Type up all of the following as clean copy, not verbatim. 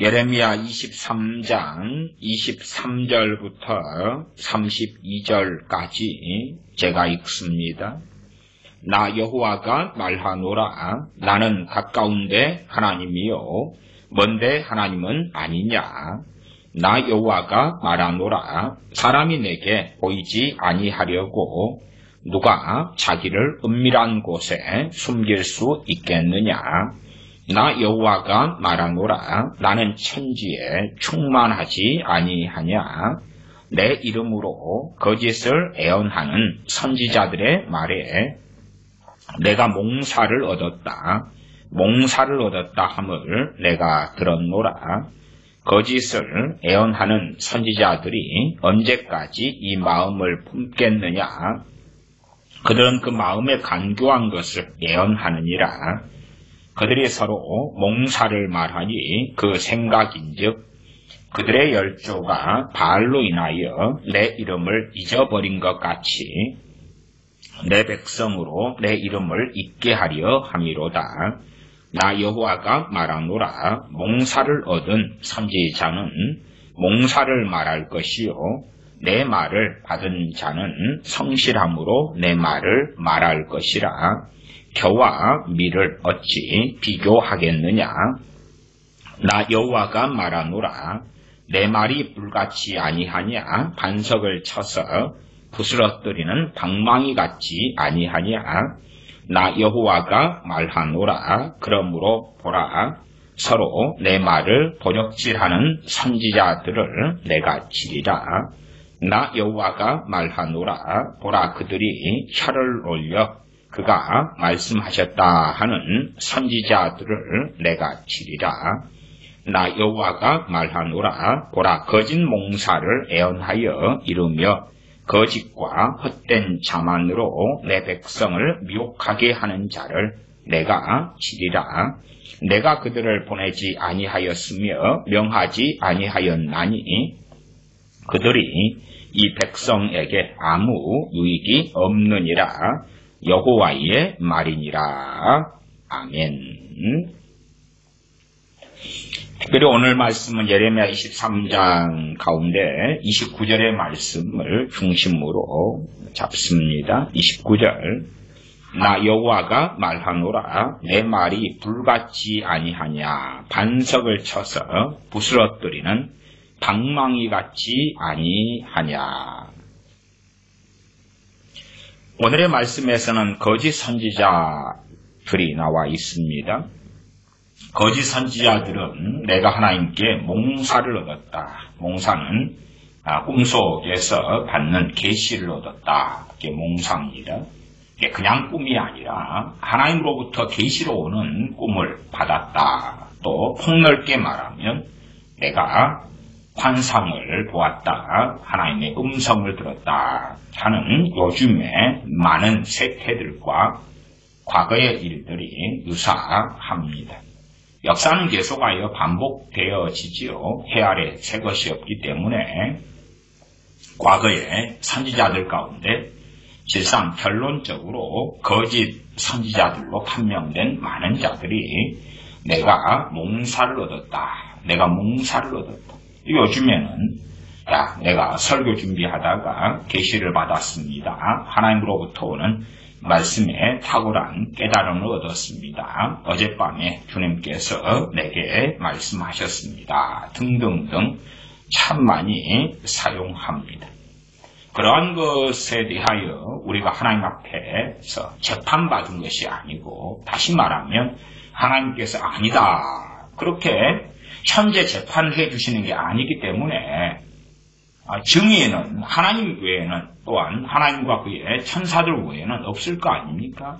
예레미야 23장 23절부터 32절까지 제가 읽습니다. 나 여호와가 말하노라. 나는 가까운데 하나님이요 먼데 하나님은 아니냐. 나 여호와가 말하노라. 사람이 내게 보이지 아니하려고 누가 자기를 은밀한 곳에 숨길 수 있겠느냐. 나 여호와가 말하노라. 나는 천지에 충만하지 아니하냐. 내 이름으로 거짓을 애언하는 선지자들의 말에 내가 몽사를 얻었다. 몽사를 얻었다 함을 내가 들었노라. 거짓을 애언하는 선지자들이 언제까지 이 마음을 품겠느냐. 그들은 그 마음에 간교한 것을 애언하느니라. 그들이 서로 몽사를 말하니 그 생각인즉 그들의 열조가 바알로 인하여 내 이름을 잊어버린 것 같이 내 백성으로 내 이름을 잊게 하려 함이로다. 나 여호와가 말하노라. 몽사를 얻은 선지자는 몽사를 말할 것이요 내 말을 받은 자는 성실함으로 내 말을 말할 것이라. 겨와 밀을 어찌 비교하겠느냐. 나 여호와가 말하노라. 내 말이 불같이 아니하냐. 반석을 쳐서 부스러뜨리는 방망이 같지 아니하냐. 나 여호와가 말하노라. 그러므로 보라. 서로 내 말을 번역질하는 선지자들을 내가 치리라. 나 여호와가 말하노라. 보라 그들이 혀를 올려 그가 말씀하셨다 하는 선지자들을 내가 치리라. 나 여호와가 말하노라. 보라 거짓 몽사를 애언하여 이루며 거짓과 헛된 자만으로 내 백성을 미혹하게 하는 자를 내가 치리라. 내가 그들을 보내지 아니하였으며 명하지 아니하였나니 그들이 이 백성에게 아무 유익이 없느니라. 여호와의 말이니라. 아멘. 특별히 오늘 말씀은 예레미야 23장 가운데 29절의 말씀을 중심으로 잡습니다. 29절. 나 여호와가 말하노라. 내 말이 불같지 아니하냐. 반석을 쳐서 부스러뜨리는 방망이 같지 아니하냐. 오늘의 말씀에서는 거짓 선지자들이 나와 있습니다. 거짓 선지자들은 내가 하나님께 몽사를 얻었다. 몽사는 꿈속에서 받는 계시를 얻었다. 그게 몽사입니다. 이게 그냥 꿈이 아니라 하나님으로부터 계시로 오는 꿈을 받았다. 또 폭넓게 말하면 내가 환상을 보았다. 하나님의 음성을 들었다 하는 요즘에 많은 세태들과 과거의 일들이 유사합니다. 역사는 계속하여 반복되어지지요. 해 아래 새 것이 없기 때문에 과거의 선지자들 가운데 실상 결론적으로 거짓 선지자들로 판명된 많은 자들이 내가 몽사를 얻었다. 내가 몽사를 얻었다. 요즘에는 내가 설교 준비하다가 계시를 받았습니다. 하나님으로부터 오는 말씀에 탁월한 깨달음을 얻었습니다. 어젯밤에 주님께서 내게 말씀하셨습니다. 등등등 참 많이 사용합니다. 그러한 것에 대하여 우리가 하나님 앞에서 재판받은 것이 아니고 다시 말하면 하나님께서 아니다. 그렇게 현재 재판을 해주시는 게 아니기 때문에 증인은 하나님 외에는 또한 하나님과 그의 천사들 외에는 없을 거 아닙니까?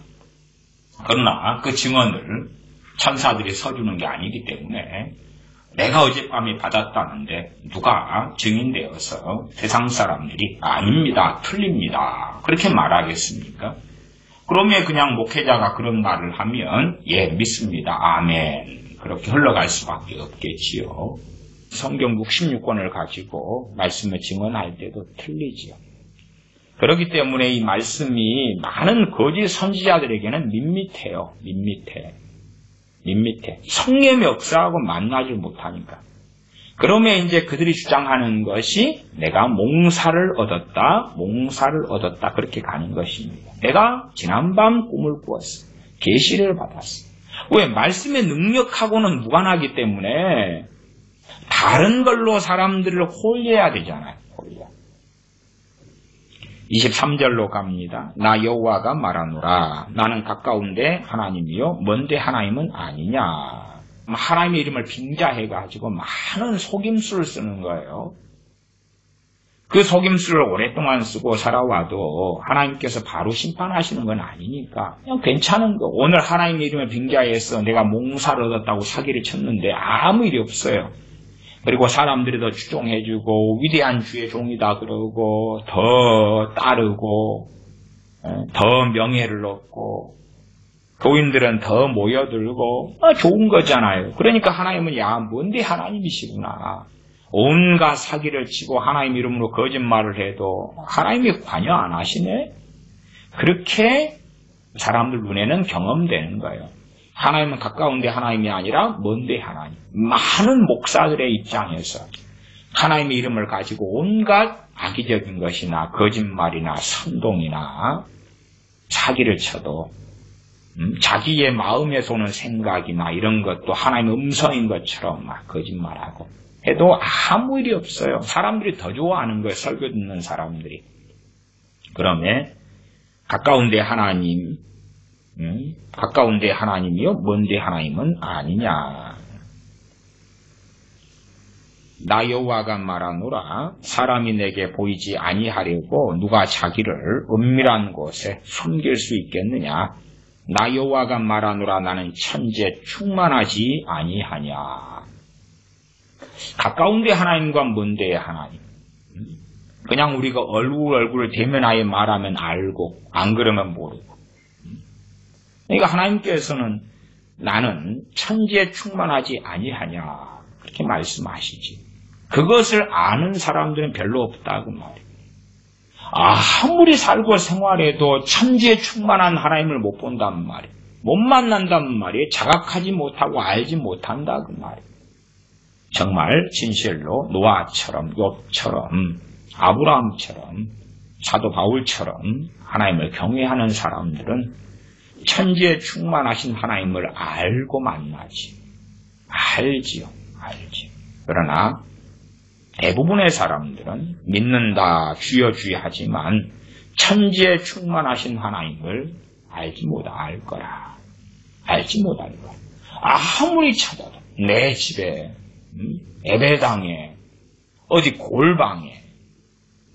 그러나 그 증언을 천사들이 서주는 게 아니기 때문에 내가 어젯밤에 받았다는데 누가 증인되어서 세상 사람들이 아닙니다. 틀립니다. 그렇게 말하겠습니까? 그러면 그냥 목회자가 그런 말을 하면 예 믿습니다. 아멘. 그렇게 흘러갈 수밖에 없겠지요. 성경북 16권을 가지고 말씀을 증언할 때도 틀리지요. 그렇기 때문에 이 말씀이 많은 거짓 선지자들에게는 밋밋해요. 밋밋해. 성령의 역사하고 만나지 못하니까. 그러면 이제 그들이 주장하는 것이 내가 몽사를 얻었다 그렇게 가는 것입니다. 내가 지난밤 꿈을 꾸었어. 계시를 받았어. 왜? 말씀의 능력하고는 무관하기 때문에 다른 걸로 사람들을 홀려야 되잖아요. 홀려. 23절로 갑니다. 나 여호와가 말하노라. 나는 가까운데 하나님이요 먼데 하나님은 아니냐. 하나님의 이름을 빙자해가지고 많은 속임수를 쓰는 거예요. 그 속임수를 오랫동안 쓰고 살아와도 하나님께서 바로 심판하시는 건 아니니까 그냥 괜찮은 거. 오늘 하나님의 이름을 빙자해서 내가 몽사를 얻었다고 사기를 쳤는데 아무 일이 없어요. 그리고 사람들이 더 추종해주고 위대한 주의 종이다 그러고 더 따르고 더 명예를 얻고 교인들은 더 모여들고 좋은 거잖아요. 그러니까 하나님은 야 뭔데 하나님이시구나. 온갖 사기를 치고 하나님 이름으로 거짓말을 해도 하나님이 관여 안 하시네. 그렇게 사람들 눈에는 경험되는 거예요. 하나님은 가까운데 하나님이 아니라 먼데 하나님. 많은 목사들의 입장에서 하나님의 이름을 가지고 온갖 악의적인 것이나 거짓말이나 선동이나 사기를 쳐도 자기의 마음에서 오는 생각이나 이런 것도 하나님의 음성인 것처럼 막 거짓말하고 해도 아무 일이 없어요. 사람들이 더 좋아하는 거예요. 설교 듣는 사람들이. 그러면 가까운데 하나님, 가까운데 하나님이요 먼데 하나님은 아니냐. 나 여호와가 말하노라. 사람이 내게 보이지 아니하려고 누가 자기를 은밀한 곳에 숨길 수 있겠느냐. 나 여호와가 말하노라. 나는 천지에 충만하지 아니하냐. 가까운데 하나님과 먼데 하나님. 그냥 우리가 얼굴을 대면하여 말하면 알고 안 그러면 모르고. 그러니까 하나님께서는 나는 천지에 충만하지 아니하냐 그렇게 말씀하시지. 그것을 아는 사람들은 별로 없다고 말이에요. 아무리 살고 생활해도 천지에 충만한 하나님을 못 본단 말이에요. 못 만난단 말이에요. 자각하지 못하고 알지 못한다 그 말이에요. 정말 진실로 노아처럼 욥처럼 아브라함처럼 사도 바울처럼 하나님을 경외하는 사람들은 천지에 충만하신 하나님을 알고 만나지. 알지요. 그러나 대부분의 사람들은 믿는다 주여 주여 하지만 천지에 충만하신 하나님을 알지 못할 거라. 아무리 찾아도 내 집에 예배당에 어디 골방에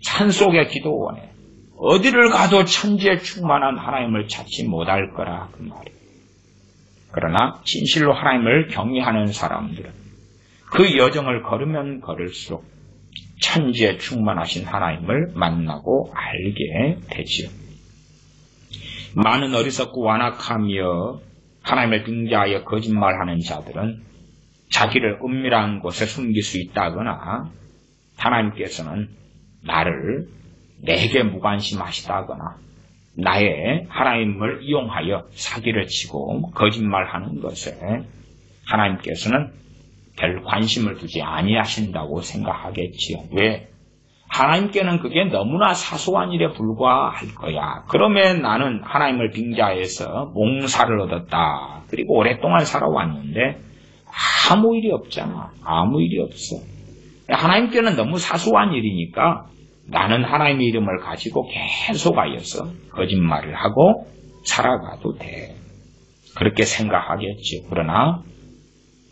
산속의 기도원에 어디를 가도 천지에 충만한 하나님을 찾지 못할 거라 그 말이에요. 그러나 진실로 하나님을 경외하는 사람들은 그 여정을 걸으면 걸을수록 천지에 충만하신 하나님을 만나고 알게 되지요. 많은 어리석고 완악하며 하나님을 빙자하여 거짓말하는 자들은 자기를 은밀한 곳에 숨길 수 있다거나 하나님께서는 내게 무관심하시다거나 나의 하나님을 이용하여 사기를 치고 거짓말하는 것에 하나님께서는 별 관심을 두지 아니하신다고 생각하겠지요. 왜? 하나님께는 그게 너무나 사소한 일에 불과할 거야. 그러면 나는 하나님을 빙자해서 몽사를 얻었다. 그리고 오랫동안 살아왔는데 아무 일이 없잖아. 아무 일이 없어. 하나님께는 너무 사소한 일이니까 나는 하나님의 이름을 가지고 계속하여서 거짓말을 하고 살아가도 돼. 그렇게 생각하겠죠. 그러나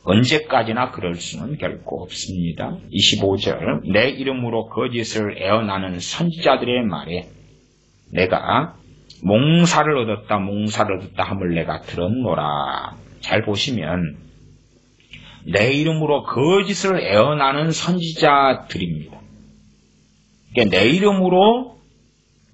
언제까지나 그럴 수는 결코 없습니다. 25절 내 이름으로 거짓을 애어나는 선지자들의 말에 내가 몽사를 얻었다 함을 내가 들었노라. 잘 보시면 내 이름으로 거짓을 애어나는 선지자들입니다. 그러니까 내 이름으로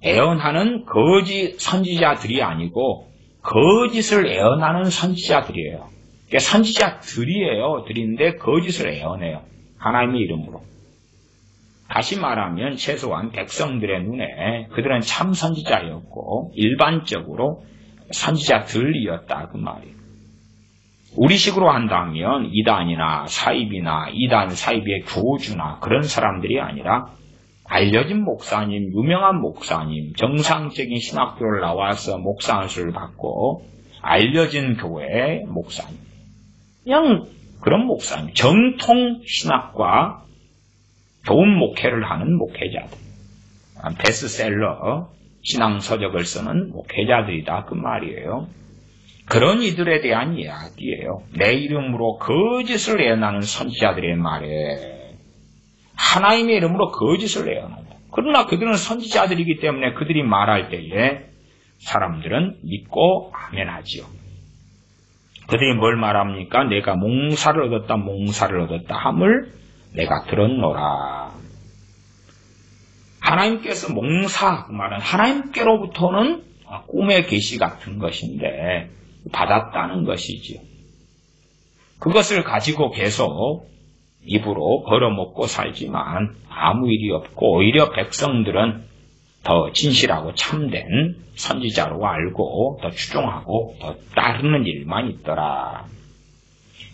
애언하는 거짓 선지자들이 아니고 거짓을 애언하는 선지자들이에요. 그러니까 선지자들이에요. 들인데 거짓을 애언해요. 하나님의 이름으로. 다시 말하면 최소한 백성들의 눈에 그들은 참 선지자였고 일반적으로 선지자들이었다 그 말이에요. 우리식으로 한다면 이단이나 사입이나 이단 사입의 교주나 그런 사람들이 아니라 알려진 목사님, 유명한 목사님, 정상적인 신학교를 나와서 목사 안수를 받고 알려진 교회의 목사님, 그냥 그런 목사님, 정통 신학과 좋은 목회를 하는 목회자들, 베스트셀러 신앙서적을 쓰는 목회자들이다 그 말이에요. 그런 이들에 대한 이야기예요. 내 이름으로 거짓을 예언하는 선지자들의 말에 하나님의 이름으로 거짓을 예언한다. 그러나 그들은 선지자들이기 때문에 그들이 말할 때에 사람들은 믿고 아멘하지요. 그들이 뭘 말합니까? 내가 몽사를 얻었다 함을 내가 들었노라. 하나님께서 몽사, 그 말은 하나님께로부터는 꿈의 계시 같은 것인데 받았다는 것이지요. 그것을 가지고 계속 입으로 벌어먹고 살지만 아무 일이 없고 오히려 백성들은 더 진실하고 참된 선지자로 알고 더 추종하고 더 따르는 일만 있더라.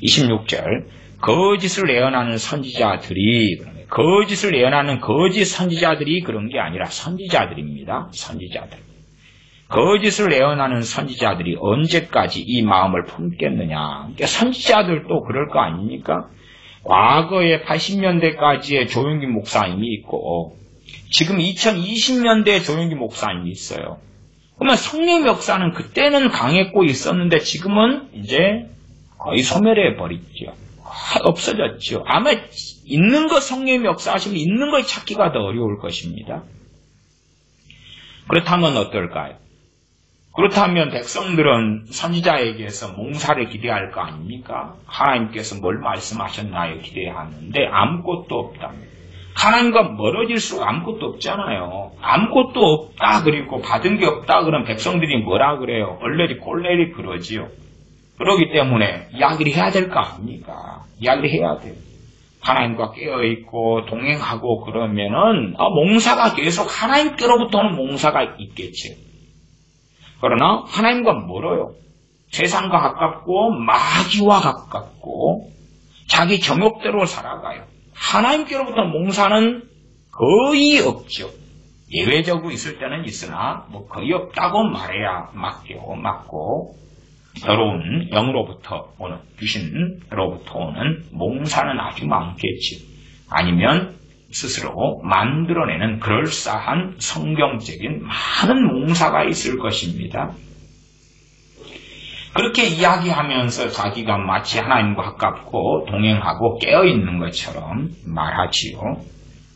26절 거짓을 예언하는 선지자들이 거짓을 예언하는 거짓 선지자들이 그런 게 아니라 선지자들입니다. 선지자들. 거짓을 예언하는 선지자들이 언제까지 이 마음을 품겠느냐. 그러니까 선지자들도 그럴 거 아닙니까? 과거에 80년대까지의 조용기 목사님이 있고 지금 2020년대에 조용기 목사님이 있어요. 그러면 성령 역사는 그때는 강했고 있었는데 지금은 이제 거의 소멸해 버렸죠. 없어졌죠. 아마 있는 것 성령의 역사하시면 있는 걸 찾기가 더 어려울 것입니다. 그렇다면 어떨까요? 그렇다면 백성들은 선지자에게서 몽사를 기대할 거 아닙니까? 하나님께서 뭘 말씀하셨나요? 기대하는데 아무것도 없다. 하나님과 멀어질수록 아무것도 없잖아요. 아무것도 없다 그리고 받은 게 없다 그러면 백성들이 뭐라 그래요? 얼레리 꼴레리 그러지요. 그러기 때문에 이야기를 해야 될 거 아닙니까? 이야기를 해야 돼요. 하나님과 깨어있고 동행하고 그러면은 몽사가 계속 하나님께로부터는 몽사가 있겠지. 그러나 하나님과 멀어요. 세상과 가깝고 마귀와 가깝고 자기 정욕대로 살아가요. 하나님께로부터 몽사는 거의 없죠. 예외적으로 있을 때는 있으나 거의 없다고 말해야 맞고 더러운 영으로부터 오는 귀신으로부터 오는 몽사는 아주 많겠지. 아니면 스스로 만들어내는 그럴싸한 성경적인 많은 몽사가 있을 것입니다. 그렇게 이야기하면서 자기가 마치 하나님과 가깝고 동행하고 깨어있는 것처럼 말하지요.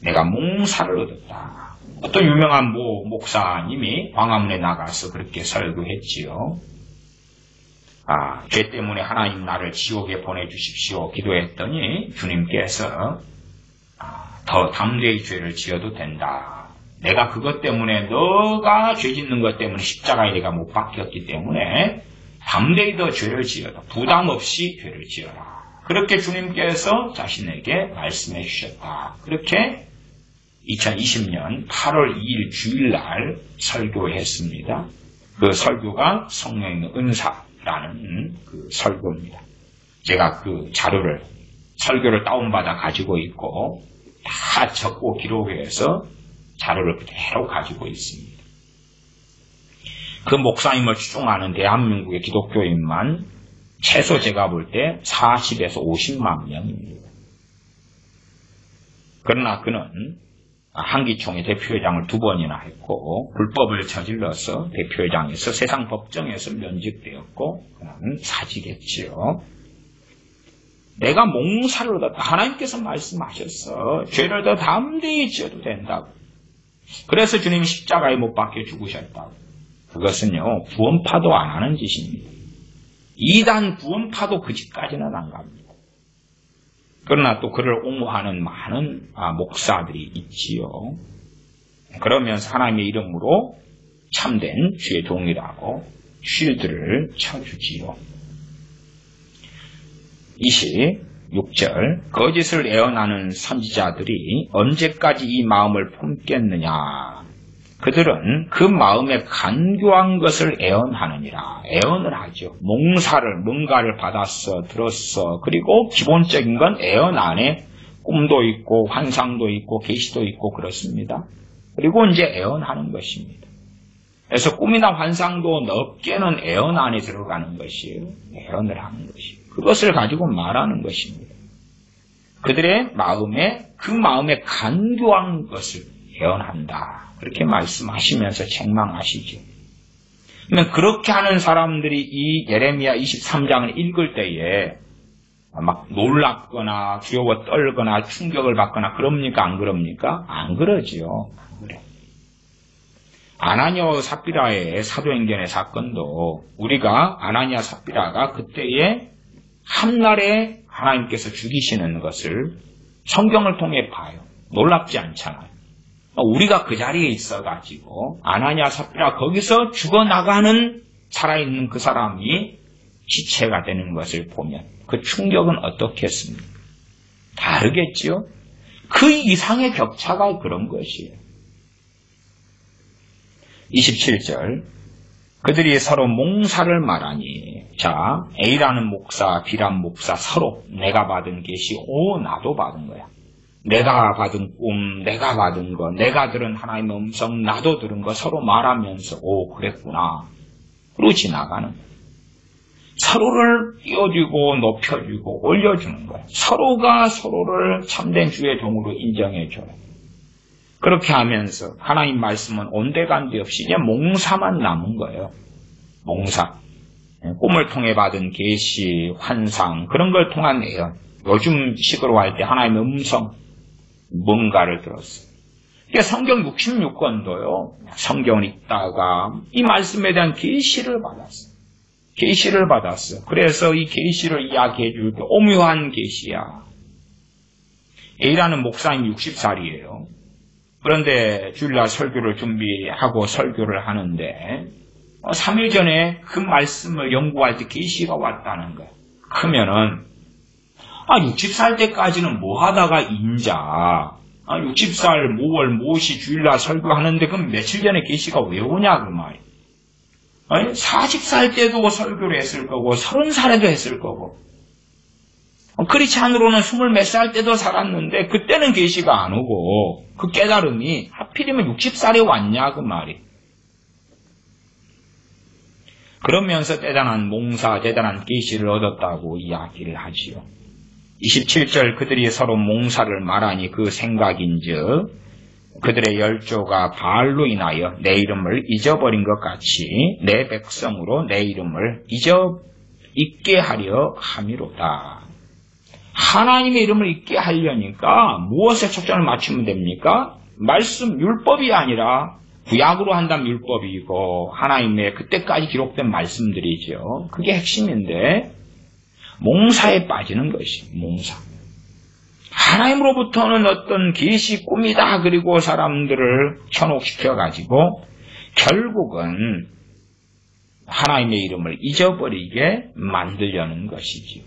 내가 몽사를 얻었다. 어떤 유명한 목사님이 광화문에 나가서 그렇게 설교했지요. 죄 때문에 하나님 나를 지옥에 보내주십시오 기도했더니 주님께서 더 담대히 죄를 지어도 된다. 내가 그것 때문에 너가 죄 짓는 것 때문에 십자가에 내가 못 박혔기 때문에 담대히 더 죄를 지어라. 부담 없이 죄를 지어라. 그렇게 주님께서 자신에게 말씀해 주셨다. 그렇게 2020년 8월 2일 주일날 설교했습니다. 그 설교가 성령의 은사라는 그 설교입니다. 제가 그 설교를 다운받아 가지고 있고 다 적고 기록해서 자료를 그대로 가지고 있습니다. 그 목사님을 추종하는 대한민국의 기독교인만 최소 제가 볼 때 40에서 50만 명입니다. 그러나 그는 한기총의 대표회장을 2번이나 했고 불법을 저질러서 대표회장에서 세상 법정에서 면직되었고 그는 사직했지요. 내가 몽사를 얻었다. 하나님께서 말씀하셨어. 죄를 더 담대히 지어도 된다고. 그래서 주님이 십자가에 못 박혀 죽으셨다고. 그것은요, 구원파도 안 하는 짓입니다. 이단 구원파도 그 짓까지는 안 갑니다. 그러나 또 그를 옹호하는 많은 목사들이 있지요. 그러면서 하나님의 이름으로 참된 주의 종이라고 쉴드를 쳐주지요. 26절 거짓을 예언하는 선지자들이 언제까지 이 마음을 품겠느냐. 그들은 그 마음에 간교한 것을 애언하느니라. 애언을 하죠. 몽사를, 뭔가를 받았어, 들었어. 그리고 기본적인 건 애언 안에 꿈도 있고 환상도 있고 계시도 있고 그렇습니다. 그리고 이제 애언하는 것입니다. 그래서 꿈이나 환상도 넓게는 애언 안에 들어가는 것이에요. 애언을 하는 것이에요. 그것을 가지고 말하는 것입니다. 그들의 마음에, 그 마음에 간교한 것을 애언한다. 그렇게 말씀하시면서 책망하시죠. 그러면 그렇게 하는 사람들이 이 예레미야 23장을 읽을 때에 막 놀랍거나 두려워 떨거나 충격을 받거나 그럽니까? 안 그럽니까? 안 그러지요. 안 그래. 아나니아와 삽비라의 사도행전의 사건도 우리가 아나니아 삽비라가 그때에 한날에 하나님께서 죽이시는 것을 성경을 통해 봐요. 놀랍지 않잖아요. 우리가 그 자리에 있어가지고 아나니아 삽비라 거기서 죽어나가는 살아있는 그 사람이 시체가 되는 것을 보면 그 충격은 어떻겠습니까? 다르겠지요? 그 이상의 격차가 그런 것이에요. 27절 그들이 서로 몽사를 말하니 자 A라는 목사 B라는 목사 서로 내가 받은 계시 나도 받은 거야. 내가 받은 꿈, 내가 받은 거, 내가 들은 하나님의 음성, 나도 들은 거 서로 말하면서 그랬구나. 그러고 지나가는 거예요. 서로를 띄워주고 높여주고 올려주는 거예요. 서로가 서로를 참된 주의 종으로 인정해줘요. 그렇게 하면서 하나님 말씀은 온데간데 없이 이제 몽사만 남은 거예요. 몽사. 꿈을 통해 받은 계시, 환상 그런 걸 통한 애언. 요즘 식으로 할 때 하나님의 음성 뭔가를 들었어요. 그러니까 성경 66권도요. 성경을 읽다가 이 말씀에 대한 계시를 받았어요. 계시를 받았어요. 그래서 이 계시를 이야기해 줄 때 오묘한 계시야. A라는 목사님 60살이에요. 그런데 주일날 설교를 준비하고 설교를 하는데 3일 전에 그 말씀을 연구할 때 계시가 왔다는 거예요. 그러면은 60살 때까지는 뭐 하다가 인자 60살 모월 모시 주일날 설교하는데 그럼 며칠 전에 계시가 왜 오냐 그 말이에요. 40살 때도 설교를 했을 거고 30살에도 했을 거고 크리스찬으로는 20몇 살 때도 살았는데 그때는 계시가 안 오고 그 깨달음이 하필이면 60살에 왔냐 그 말이에요. 그러면서 대단한 몽사, 대단한 계시를 얻었다고 이야기를 하지요. 27절 그들이 서로 몽사를 말하니 그 생각인즉 그들의 열조가 바알로 인하여 내 이름을 잊어버린 것 같이 내 백성으로 내 이름을 잊게 하려 함이로다. 하나님의 이름을 잊게 하려니까 무엇에 초점을 맞추면 됩니까? 말씀, 율법이 아니라 구약으로 한다면 율법이고 하나님의 그때까지 기록된 말씀들이죠. 그게 핵심인데 몽사에 빠지는 것이 몽사. 하나님으로부터는 어떤 계시 꿈이다 그리고 사람들을 현혹시켜가지고 결국은 하나님의 이름을 잊어버리게 만들려는 것이지요.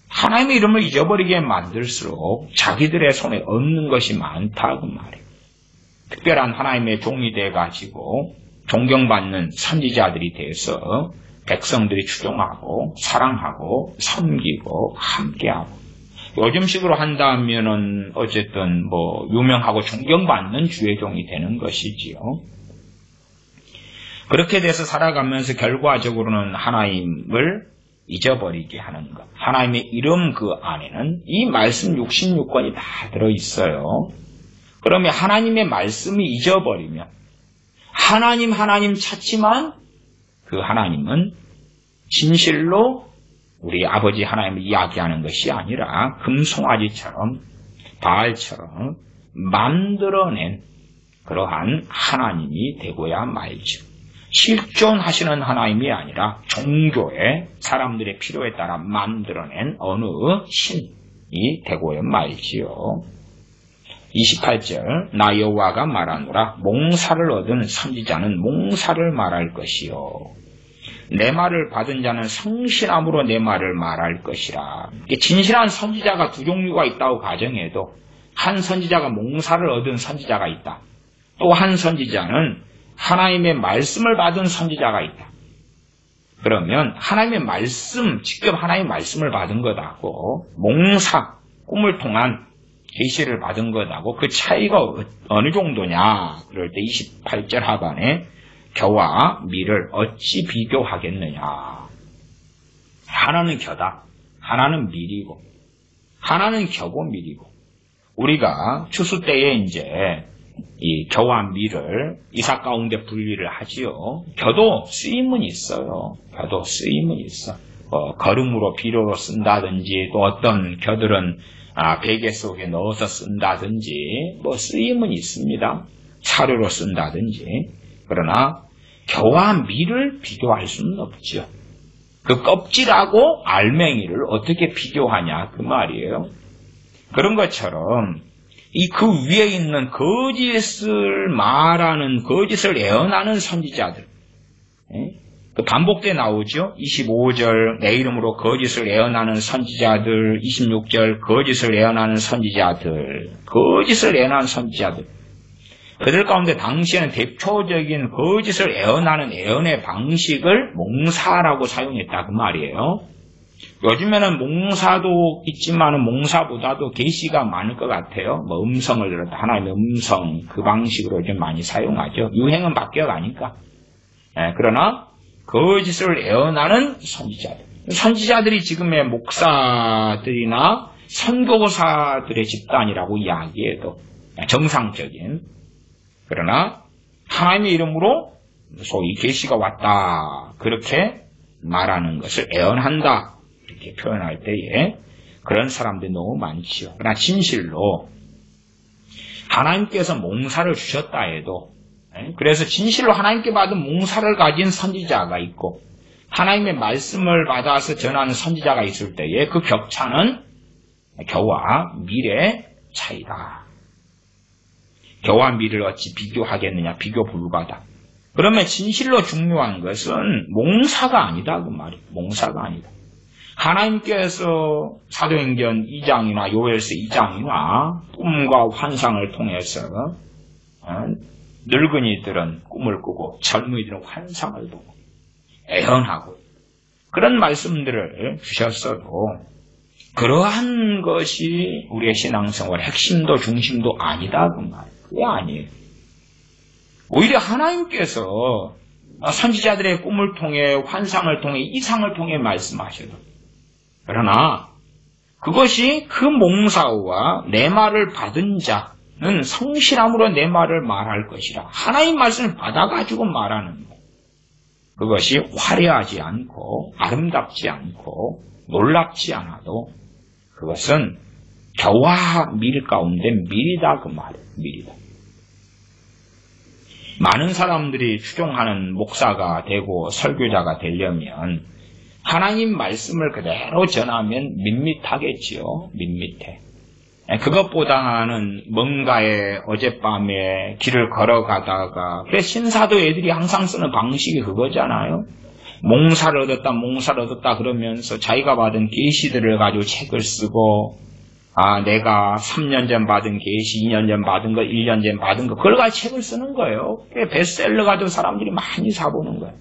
하나님의 이름을 잊어버리게 만들수록 자기들의 손에 얻는 것이 많다 그 말이에요. 특별한 하나님의 종이 돼가지고 존경받는 선지자들이 돼서 백성들이 추종하고 사랑하고 섬기고 함께하고 요즘식으로 한다면은 어쨌든 유명하고 존경받는 주의 종이 되는 것이지요. 그렇게 돼서 살아가면서 결과적으로는 하나님을 잊어버리게 하는 것. 하나님의 이름 그 안에는 이 말씀 66권이 다 들어있어요. 그러면 하나님의 말씀이 잊어버리면 하나님 찾지만 그 하나님은 진실로 우리 아버지 하나님을 이야기하는 것이 아니라 금송아지처럼 바알처럼 만들어낸 그러한 하나님이 되고야 말죠. 실존하시는 하나님이 아니라 종교의 사람들의 필요에 따라 만들어낸 어느 신이 되고야 말지요. 28절 나 여호와가 말하노라 몽사를 얻은 선지자는 몽사를 말할 것이요 내 말을 받은 자는 성실함으로 내 말을 말할 것이라. 진실한 선지자가 두 종류가 있다고 가정해도 한 선지자가 몽사를 얻은 선지자가 있다. 또 한 선지자는 하나님의 말씀을 받은 선지자가 있다. 그러면 하나님의 말씀, 직접 하나님의 말씀을 받은 것하고 몽사, 꿈을 통한 계시를 받은 것하고 그 차이가 어느 정도냐? 그럴 때 28절 하반에 겨와 밀을 어찌 비교하겠느냐? 하나는 겨다, 하나는 밀이고, 하나는 겨고 밀이고, 우리가 추수 때에 이제 이 겨와 밀을 이삭 가운데 분리를 하지요. 겨도 쓰임은 있어요. 겨도 쓰임은 있어. 거름으로 비료로 쓴다든지 또 어떤 겨들은 베개 속에 넣어서 쓴다든지 뭐 쓰임은 있습니다. 사료로 쓴다든지. 그러나 겨와 밀을 비교할 수는 없죠. 그 껍질하고 알맹이를 어떻게 비교하냐 그 말이에요. 그런 것처럼 이 그 위에 있는 거짓을 말하는, 거짓을 예언하는 선지자들, 그 반복돼 나오죠. 25절 내 이름으로 거짓을 예언하는 선지자들, 26절 거짓을 예언하는 선지자들, 거짓을 예언하는 선지자들. 그들 가운데 당시에는 대표적인 거짓을 예언하는 예언의 방식을 몽사라고 사용했다 그 말이에요. 요즘에는 몽사도 있지만 몽사보다도 계시가 많을 것 같아요. 뭐 음성을 들었다, 하나님의 음성, 그 방식으로 좀 많이 사용하죠. 유행은 바뀌어가니까. 그러나 거짓을 예언하는 선지자들, 선지자들이 지금의 목사들이나 선교사들의 집단이라고 이야기해도 정상적인, 그러나 하나님의 이름으로 소위 계시가 왔다 그렇게 말하는 것을 예언한다 이렇게 표현할 때에 그런 사람들이 너무 많지요. 그러나 진실로 하나님께서 몽사를 주셨다 해도, 그래서 진실로 하나님께 받은 몽사를 가진 선지자가 있고 하나님의 말씀을 받아서 전하는 선지자가 있을 때에 그 격차는 겨와 밀의 차이다. 겨와 밀을 어찌 비교하겠느냐? 비교 불가다. 그러면 진실로 중요한 것은 몽사가 아니다 그 말이에요. 몽사가 아니다. 하나님께서 사도행전 2장이나 요엘서 2장이나 꿈과 환상을 통해서 늙은이들은 꿈을 꾸고 젊은이들은 환상을 보고 예언하고 그런 말씀들을 주셨어도 그러한 것이 우리의 신앙생활의 핵심도 중심도 아니다 그 말이에요. 그게 아니에요. 오히려 하나님께서 선지자들의 꿈을 통해 환상을 통해 이상을 통해 말씀하셔도, 그러나 그것이 그 몽사와 내 말을 받은 자는 성실함으로 내 말을 말할 것이라. 하나님 말씀을 받아가지고 말하는 것, 그것이 화려하지 않고 아름답지 않고 놀랍지 않아도 그것은 겨와 밀 가운데 밀이다 그 말이에요. 밀이다. 많은 사람들이 추종하는 목사가 되고 설교자가 되려면 하나님 말씀을 그대로 전하면 밋밋하겠지요. 밋밋해. 그것보다는 뭔가에 어젯밤에 길을 걸어가다가, 그래 신사도 애들이 항상 쓰는 방식이 그거잖아요. 몽사를 얻었다 그러면서 자기가 받은 계시들을 가지고 책을 쓰고, 내가 3년 전 받은 계시, 2년 전 받은 거, 1년 전 받은 거, 그걸 가지고 책을 쓰는 거예요. 베스트셀러 가지고 사람들이 많이 사보는 거예요.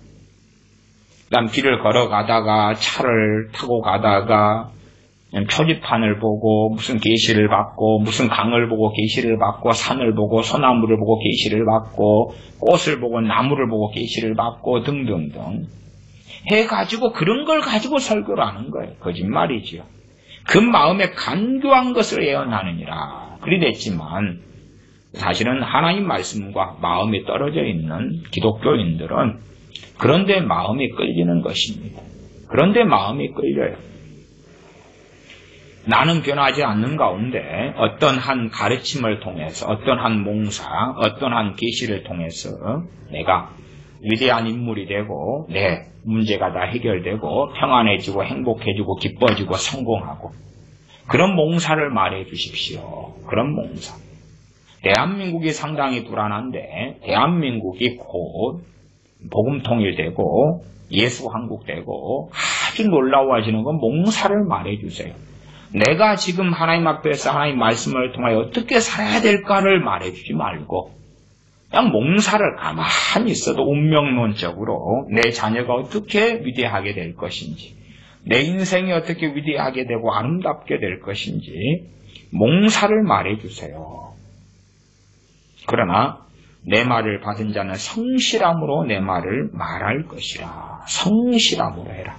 그다음 길을 걸어가다가, 차를 타고 가다가 표지판을 보고 무슨 계시를 받고, 무슨 강을 보고 계시를 받고, 산을 보고 소나무를 보고 계시를 받고, 꽃을 보고 나무를 보고 계시를 받고 등등등 해가지고 그런 걸 가지고 설교를 하는 거예요. 거짓말이지요. 그 마음에 간교한 것을 예언하느니라. 그리 됐지만 사실은 하나님 말씀과 마음이 떨어져 있는 기독교인들은 그런데 마음이 끌리는 것입니다. 그런데 마음이 끌려요. 나는 변하지 않는 가운데 어떤 한 가르침을 통해서, 어떤 한 몽사, 어떤 한 계시를 통해서 내가 위대한 인물이 되고 내 문제가 다 해결되고 평안해지고 행복해지고 기뻐지고 성공하고, 그런 몽사를 말해 주십시오. 그런 몽사. 대한민국이 상당히 불안한데 대한민국이 곧 복음 통일되고 예수 한국되고 아주 놀라워하시는 건 몽사를 말해 주세요. 내가 지금 하나님 앞에서 하나님 말씀을 통하여 어떻게 살아야 될까를 말해 주지 말고 그냥 몽사를 가만히 있어도 운명론적으로 내 자녀가 어떻게 위대하게 될 것인지, 내 인생이 어떻게 위대하게 되고 아름답게 될 것인지 몽사를 말해주세요. 그러나 내 말을 받은 자는 성실함으로 내 말을 말할 것이라. 성실함으로 해라.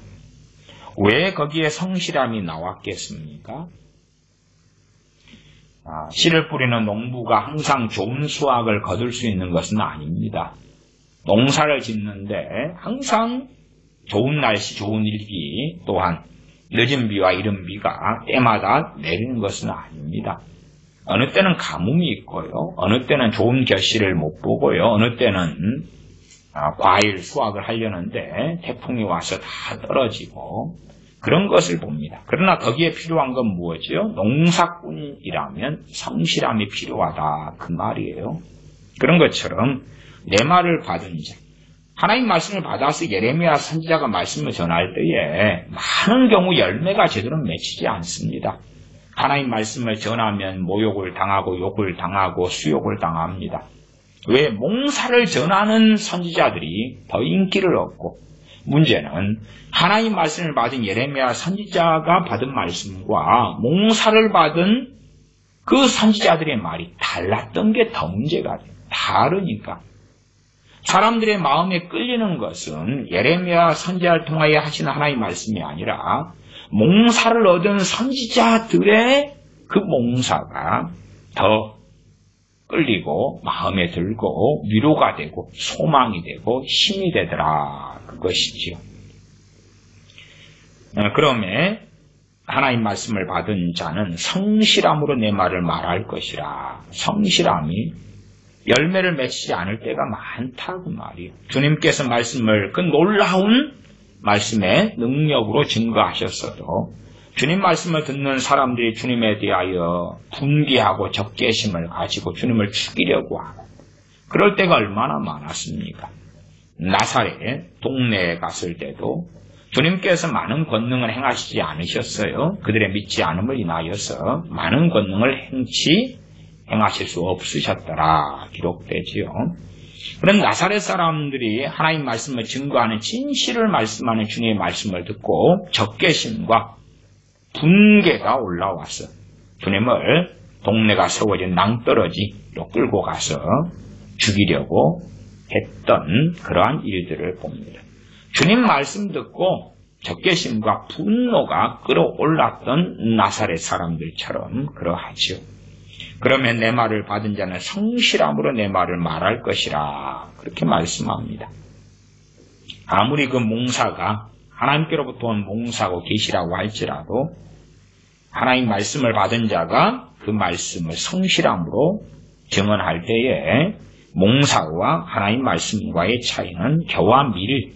왜 거기에 성실함이 나왔겠습니까? 씨를 뿌리는 농부가 항상 좋은 수확을 거둘 수 있는 것은 아닙니다. 농사를 짓는데 항상 좋은 날씨, 좋은 일기, 또한 늦은 비와 이른 비가 때마다 내리는 것은 아닙니다. 어느 때는 가뭄이 있고요. 어느 때는 좋은 결실을 못 보고요. 어느 때는 과일 수확을 하려는데 태풍이 와서 다 떨어지고 그런 것을 봅니다. 그러나 거기에 필요한 건 무엇이요? 농사꾼이라면 성실함이 필요하다 그 말이에요. 그런 것처럼 내 말을 받은 자, 하나님 말씀을 받아서 예레미야 선지자가 말씀을 전할 때에 많은 경우 열매가 제대로 맺히지 않습니다. 하나님 말씀을 전하면 모욕을 당하고 욕을 당하고 수욕을 당합니다. 왜? 몽사를 전하는 선지자들이 더 인기를 얻고, 문제는 하나님 말씀을 받은 예레미야 선지자가 받은 말씀과 몽사를 받은 그 선지자들의 말이 달랐던 게 더 문제가 돼요. 다르니까. 사람들의 마음에 끌리는 것은 예레미야 선지자를 통하여 하신 하나님 말씀이 아니라 몽사를 얻은 선지자들의 그 몽사가 더 끌리고 마음에 들고 위로가 되고 소망이 되고 힘이 되더라. 그것이지요. 그러면 하나님 말씀을 받은 자는 성실함으로 내 말을 말할 것이라. 성실함이 열매를 맺지 않을 때가 많다 그 말이에요. 주님께서 말씀을 그 놀라운 말씀의 능력으로 증거하셨어도 주님 말씀을 듣는 사람들이 주님에 대하여 분개하고 적개심을 가지고 주님을 죽이려고 하고 그럴 때가 얼마나 많았습니까? 나사렛 동네에 갔을 때도 주님께서 많은 권능을 행하시지 않으셨어요. 그들의 믿지 않음을 인하여서 많은 권능을 행하실 수 없으셨더라 기록되지요. 그런 나사렛 사람들이 하나님 말씀을 증거하는 진실을 말씀하는 주님의 말씀을 듣고 적개심과 분개가 올라와서 주님을 동네가 세워진 낭떠러지로 끌고 가서 죽이려고 했던 그러한 일들을 봅니다. 주님 말씀 듣고 적개심과 분노가 끌어올랐던 나사렛 사람들처럼 그러하죠. 그러면 내 말을 받은 자는 성실함으로 내 말을 말할 것이라 그렇게 말씀합니다. 아무리 그 몽사가 하나님께로부터 온 몽사고 계시라고 할지라도 하나님 말씀을 받은 자가 그 말씀을 성실함으로 증언할 때에 몽사와 하나님 말씀과의 차이는 겨와 밀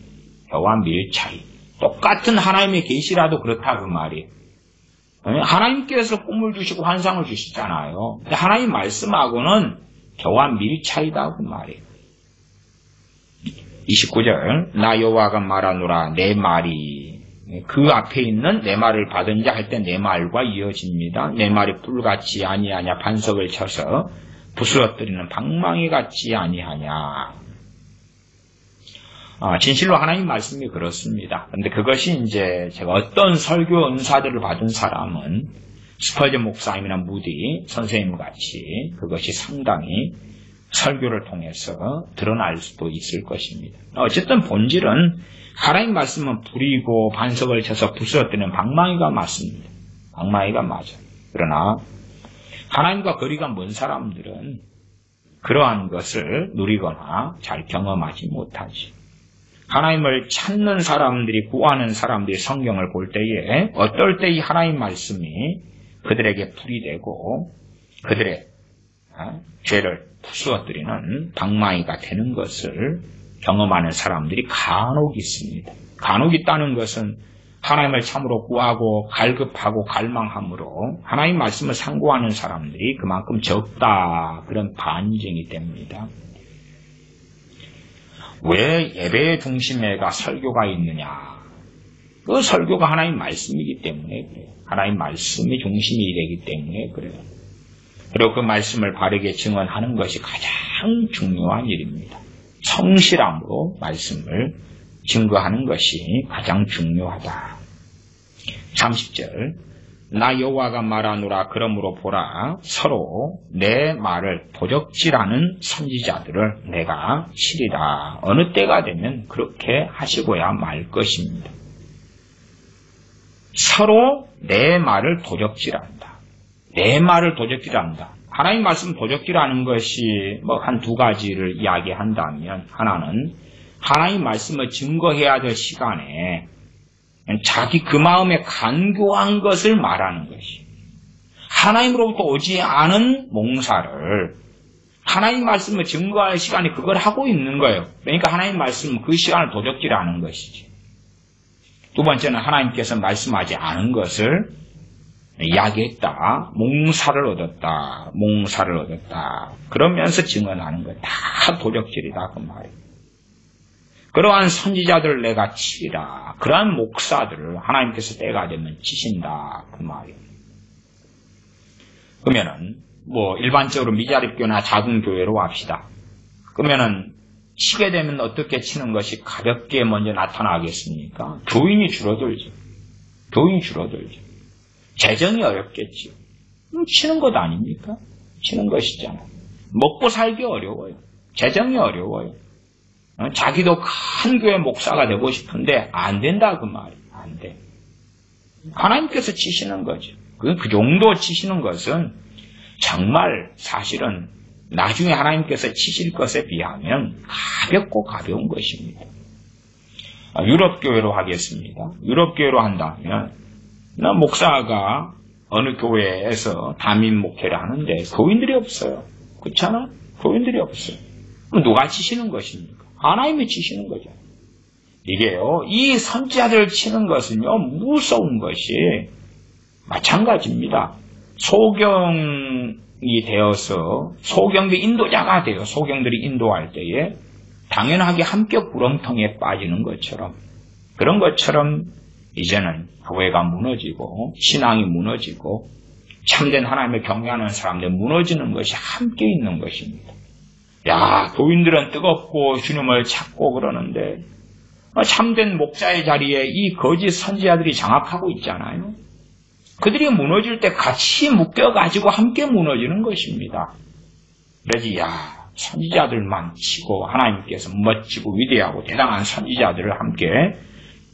차이. 똑같은 하나님의 계시라도 그렇다 그 말이에요. 하나님께서 꿈을 주시고 환상을 주시잖아요. 근데 하나님 말씀하고는 겨와 밀 차이다 그 말이에요. 29절 나 여호와가 말하노라 내 말이 그 앞에 있는 내 말을 받은 자 할 때 내 말과 이어집니다. 내 말이 불같이 아니하냐 반석을 쳐서 부스러뜨리는 방망이 같지 아니하냐. 진실로 하나님 말씀이 그렇습니다. 그런데 그것이 이제 제가 어떤 설교 은사들을 받은 사람은 스펄전 목사님이나 무디 선생님 같이 그것이 상당히 설교를 통해서 드러날 수도 있을 것입니다. 어쨌든 본질은 하나님 말씀은 불이고 반석을 쳐서 부스러뜨리는 방망이가 맞습니다. 방망이가 맞아요. 그러나 하나님과 거리가 먼 사람들은 그러한 것을 누리거나 잘 경험하지 못하지. 하나님을 찾는 사람들이 구하는 사람들이 성경을 볼 때에 어떨 때 이 하나님 말씀이 그들에게 불이 되고 그들의 죄를 부수어뜨리는 방망이가 되는 것을 경험하는 사람들이 간혹 있습니다. 간혹 있다는 것은 하나님을 참으로 구하고 갈급하고 갈망함으로 하나님 말씀을 상고하는 사람들이 그만큼 적다 그런 반증이 됩니다. 왜 예배의 중심에가 설교가 있느냐? 그 설교가 하나님 말씀이기 때문에 그래요. 하나님 말씀이 중심이 되기 때문에 그래요. 그리고 그 말씀을 바르게 증언하는 것이 가장 중요한 일입니다. 성실함으로 말씀을 증거하는 것이 가장 중요하다. 30절 나 여호와가 말하노라. 그러므로 보라, 서로 내 말을 도적질하는 선지자들을 내가 치리라. 어느 때가 되면 그렇게 하시고야 말 것입니다. 서로 내 말을 도적질한다. 내 말을 도적질한다. 하나님 말씀 도적질하는 것이 한 두 가지를 이야기한다면, 하나는 하나님 말씀을 증거해야 될 시간에 자기 그 마음에 간교한 것을 말하는 것이, 하나님으로부터 오지 않은 몽사를 하나님 말씀을 증거할 시간에 그걸 하고 있는 거예요. 그러니까 하나님 말씀은 그 시간을 도적질하는 것이지. 두 번째는 하나님께서 말씀하지 않은 것을 이야기했다. 몽사를 얻었다. 몽사를 얻었다. 그러면서 증언하는 거예요. 다 도적질이다 그 말이에요. 그러한 선지자들을 내가 치리라. 그러한 목사들을 하나님께서 때가 되면 치신다 그 말이에요. 그러면은 일반적으로 미자립교나 작은 교회로 합시다. 그러면은 치게 되면 어떻게 치는 것이 가볍게 먼저 나타나겠습니까? 교인이 줄어들죠. 교인이 줄어들죠. 재정이 어렵겠죠. 치는 것 아닙니까? 치는 것이잖아요. 먹고 살기 어려워요. 재정이 어려워요. 자기도 큰 교회 목사가 되고 싶은데 안 된다 그 말이에요. 안 돼. 하나님께서 치시는 거죠. 그 정도 치시는 것은 정말 사실은 나중에 하나님께서 치실 것에 비하면 가볍고 가벼운 것입니다. 유럽교회로 하겠습니다. 유럽교회로 한다면 목사가 어느 교회에서 담임 목회를 하는데 교인들이 없어요. 그렇잖아? 교인들이 없어요. 그럼 누가 치시는 것입니까? 하나님이 치시는 거죠. 이게요, 이 선지자들을 치는 것은요, 무서운 것이 마찬가지입니다. 소경이 되어서 소경의 인도자가 돼요. 소경들이 인도할 때에 당연하게 함께 구렁텅이에 빠지는 것처럼, 그런 것처럼 이제는 교회가 무너지고 신앙이 무너지고 참된 하나님을 경외하는 사람들 무너지는 것이 함께 있는 것입니다. 야, 교인들은 뜨겁고 주님을 찾고 그러는데 참된 목자의 자리에 이 거짓 선지자들이 장악하고 있잖아요. 그들이 무너질 때 같이 묶여가지고 함께 무너지는 것입니다. 그래서 선지자들만 치고 하나님께서 멋지고 위대하고 대단한 선지자들을 함께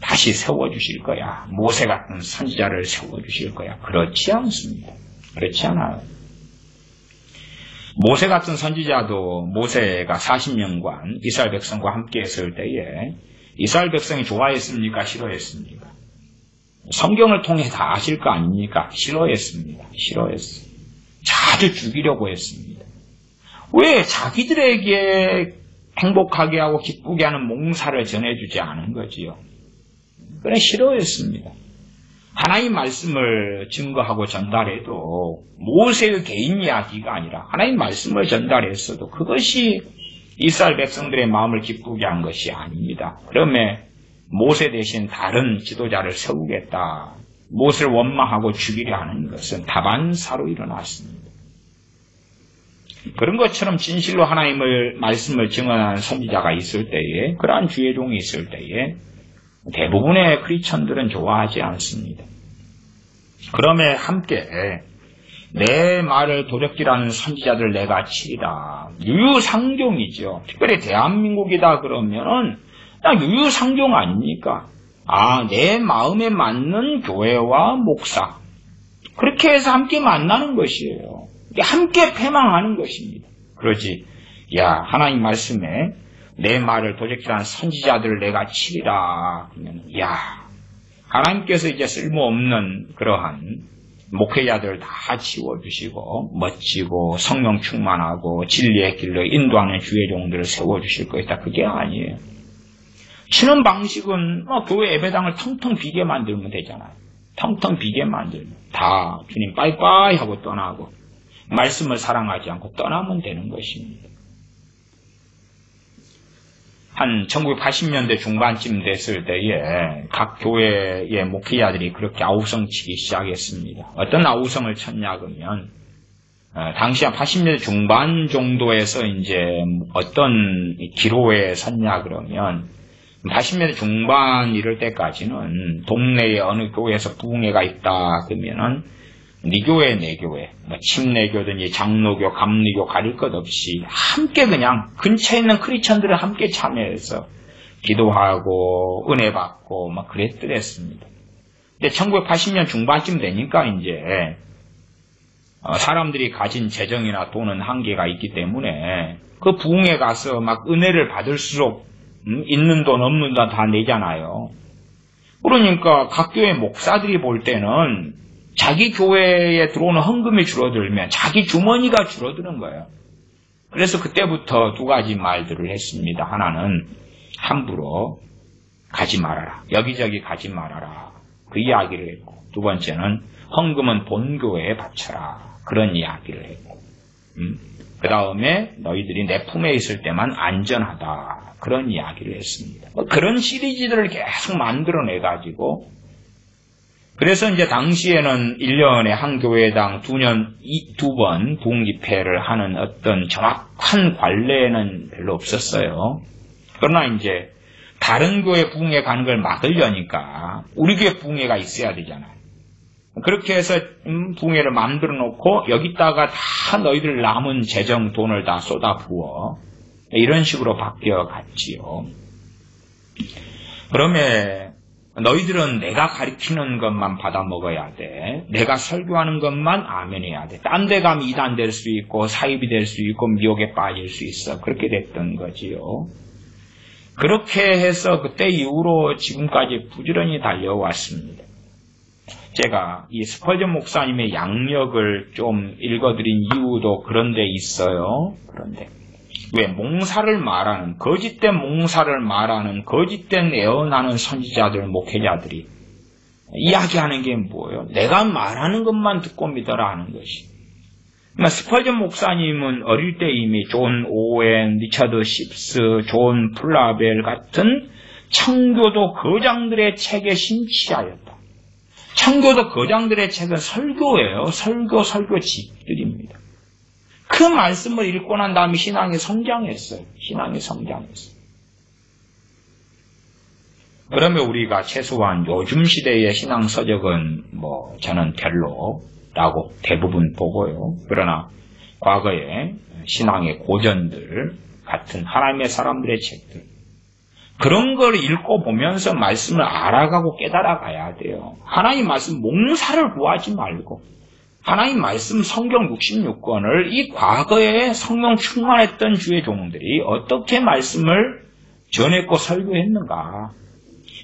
다시 세워주실 거야. 모세 같은 선지자를 세워주실 거야. 그렇지 않습니다. 그렇지 않아요. 모세 같은 선지자도 모세가 40년간 이스라엘 백성과 함께 했을 때에 이스라엘 백성이 좋아했습니까? 싫어했습니까? 성경을 통해 다 아실 거 아닙니까? 싫어했습니다. 싫어했어요. 자주 죽이려고 했습니다. 왜? 자기들에게 행복하게 하고 기쁘게 하는 몽사를 전해주지 않은 거지요. 그래, 싫어했습니다. 하나님 말씀을 증거하고 전달해도 모세의 개인 이야기가 아니라 하나님 말씀을 전달했어도 그것이 이스라엘 백성들의 마음을 기쁘게 한 것이 아닙니다. 그러면 모세 대신 다른 지도자를 세우겠다. 모세를 원망하고 죽이려 하는 것은 다반사로 일어났습니다. 그런 것처럼 진실로 하나님의 말씀을 증언하는 선지자가 있을 때에, 그러한 주의 종이 있을 때에 대부분의 크리스천들은 좋아하지 않습니다. 그럼에 함께 내 말을 도적질하는 선지자들 내가 치리라. 유유상종이죠. 특별히 대한민국이다 그러면은 유유상종 아닙니까? 내 마음에 맞는 교회와 목사, 그렇게 해서 함께 만나는 것이에요. 함께 패망하는 것입니다. 그러지, 하나님 말씀에 내 말을 도적질하는 선지자들을 내가 치리라. 그러면 하나님께서 이제 쓸모없는 그러한 목회자들을 다 치워주시고 멋지고 성령 충만하고 진리의 길로 인도하는 주의 종들을 세워주실 것이다. 그게 아니에요. 치는 방식은 교회 예배당을 텅텅 비게 만들면 되잖아요. 텅텅 비게 만들면 다 주님 빠이빠이 하고 떠나고 말씀을 사랑하지 않고 떠나면 되는 것입니다. 한 1980년대 중반쯤 됐을 때에 각 교회의 목회자들이 그렇게 아우성치기 시작했습니다. 어떤 아우성을 쳤냐 그러면 당시 한 80년대 중반 정도에서 이제 어떤 기로에 섰냐 그러면 80년대 중반 이럴 때까지는 동네에 어느 교회에서 부흥회가 있다 그러면은 네 교회 내 교회 뭐 침례교든지 장로교 감리교 가릴 것 없이 함께 그냥 근처에 있는 크리스천들은 함께 참여해서 기도하고 은혜 받고 막 그랬더랬습니다. 근데 1980년 중반쯤 되니까 이제 사람들이 가진 재정이나 돈은 한계가 있기 때문에 그 부흥회 가서 막 은혜를 받을수록 있는 돈 없는 돈 다 내잖아요. 그러니까 각 교회 목사들이 볼 때는 자기 교회에 들어오는 헌금이 줄어들면 자기 주머니가 줄어드는 거예요. 그래서 그때부터 두 가지 말들을 했습니다. 하나는 함부로 가지 말아라. 여기저기 가지 말아라. 그 이야기를 했고, 두 번째는 헌금은 본교회에 바쳐라. 그런 이야기를 했고, 그 다음에 너희들이 내 품에 있을 때만 안전하다. 그런 이야기를 했습니다. 그런 시리즈들을 계속 만들어내가지고, 그래서 이제 당시에는 1년에 한 교회당 두 번 부흥집회를 하는 어떤 정확한 관례는 별로 없었어요. 그러나 이제 다른 교회 부흥회 가는 걸 막으려니까 우리 교회 부흥회가 있어야 되잖아요. 그렇게 해서 부흥회를 만들어 놓고 여기다가 다 너희들 남은 재정 돈을 다 쏟아부어 이런 식으로 바뀌어 갔지요. 그러면 너희들은 내가 가르치는 것만 받아 먹어야 돼. 내가 설교하는 것만 아멘해야 돼. 딴 데 가면 이단될 수 있고 사입이 될 수 있고 미혹에 빠질 수 있어. 그렇게 됐던 거지요. 그렇게 해서 그때 이후로 지금까지 부지런히 달려왔습니다. 제가 이 스펄전 목사님의 양력을 좀 읽어드린 이유도 그런 데 있어요. 그런데 왜 몽사를 말하는, 거짓된 몽사를 말하는, 거짓된 애언하는 선지자들, 목회자들이 이야기하는 게 뭐예요? 내가 말하는 것만 듣고 믿어라 하는 것이. 스펄전 목사님은 어릴 때 이미 존 오웬, 리처드 십스, 존 플라벨 같은 청교도 거장들의 책에 심취하였다. 청교도 거장들의 책은 설교예요. 설교집들입니다. 그 말씀을 읽고 난 다음에 신앙이 성장했어요. 그러면 우리가 최소한 요즘 시대의 신앙 서적은 저는 별로라고 대부분 보고요. 그러나 과거의 신앙의 고전들 같은 하나님의 사람들의 책들, 그런 걸 읽고 보면서 말씀을 알아가고 깨달아가야 돼요. 하나님 말씀 몽사를 구하지 말고 하나님 말씀 성경 66권을 이 과거에 성령 충만했던 주의 종들이 어떻게 말씀을 전했고 설교했는가.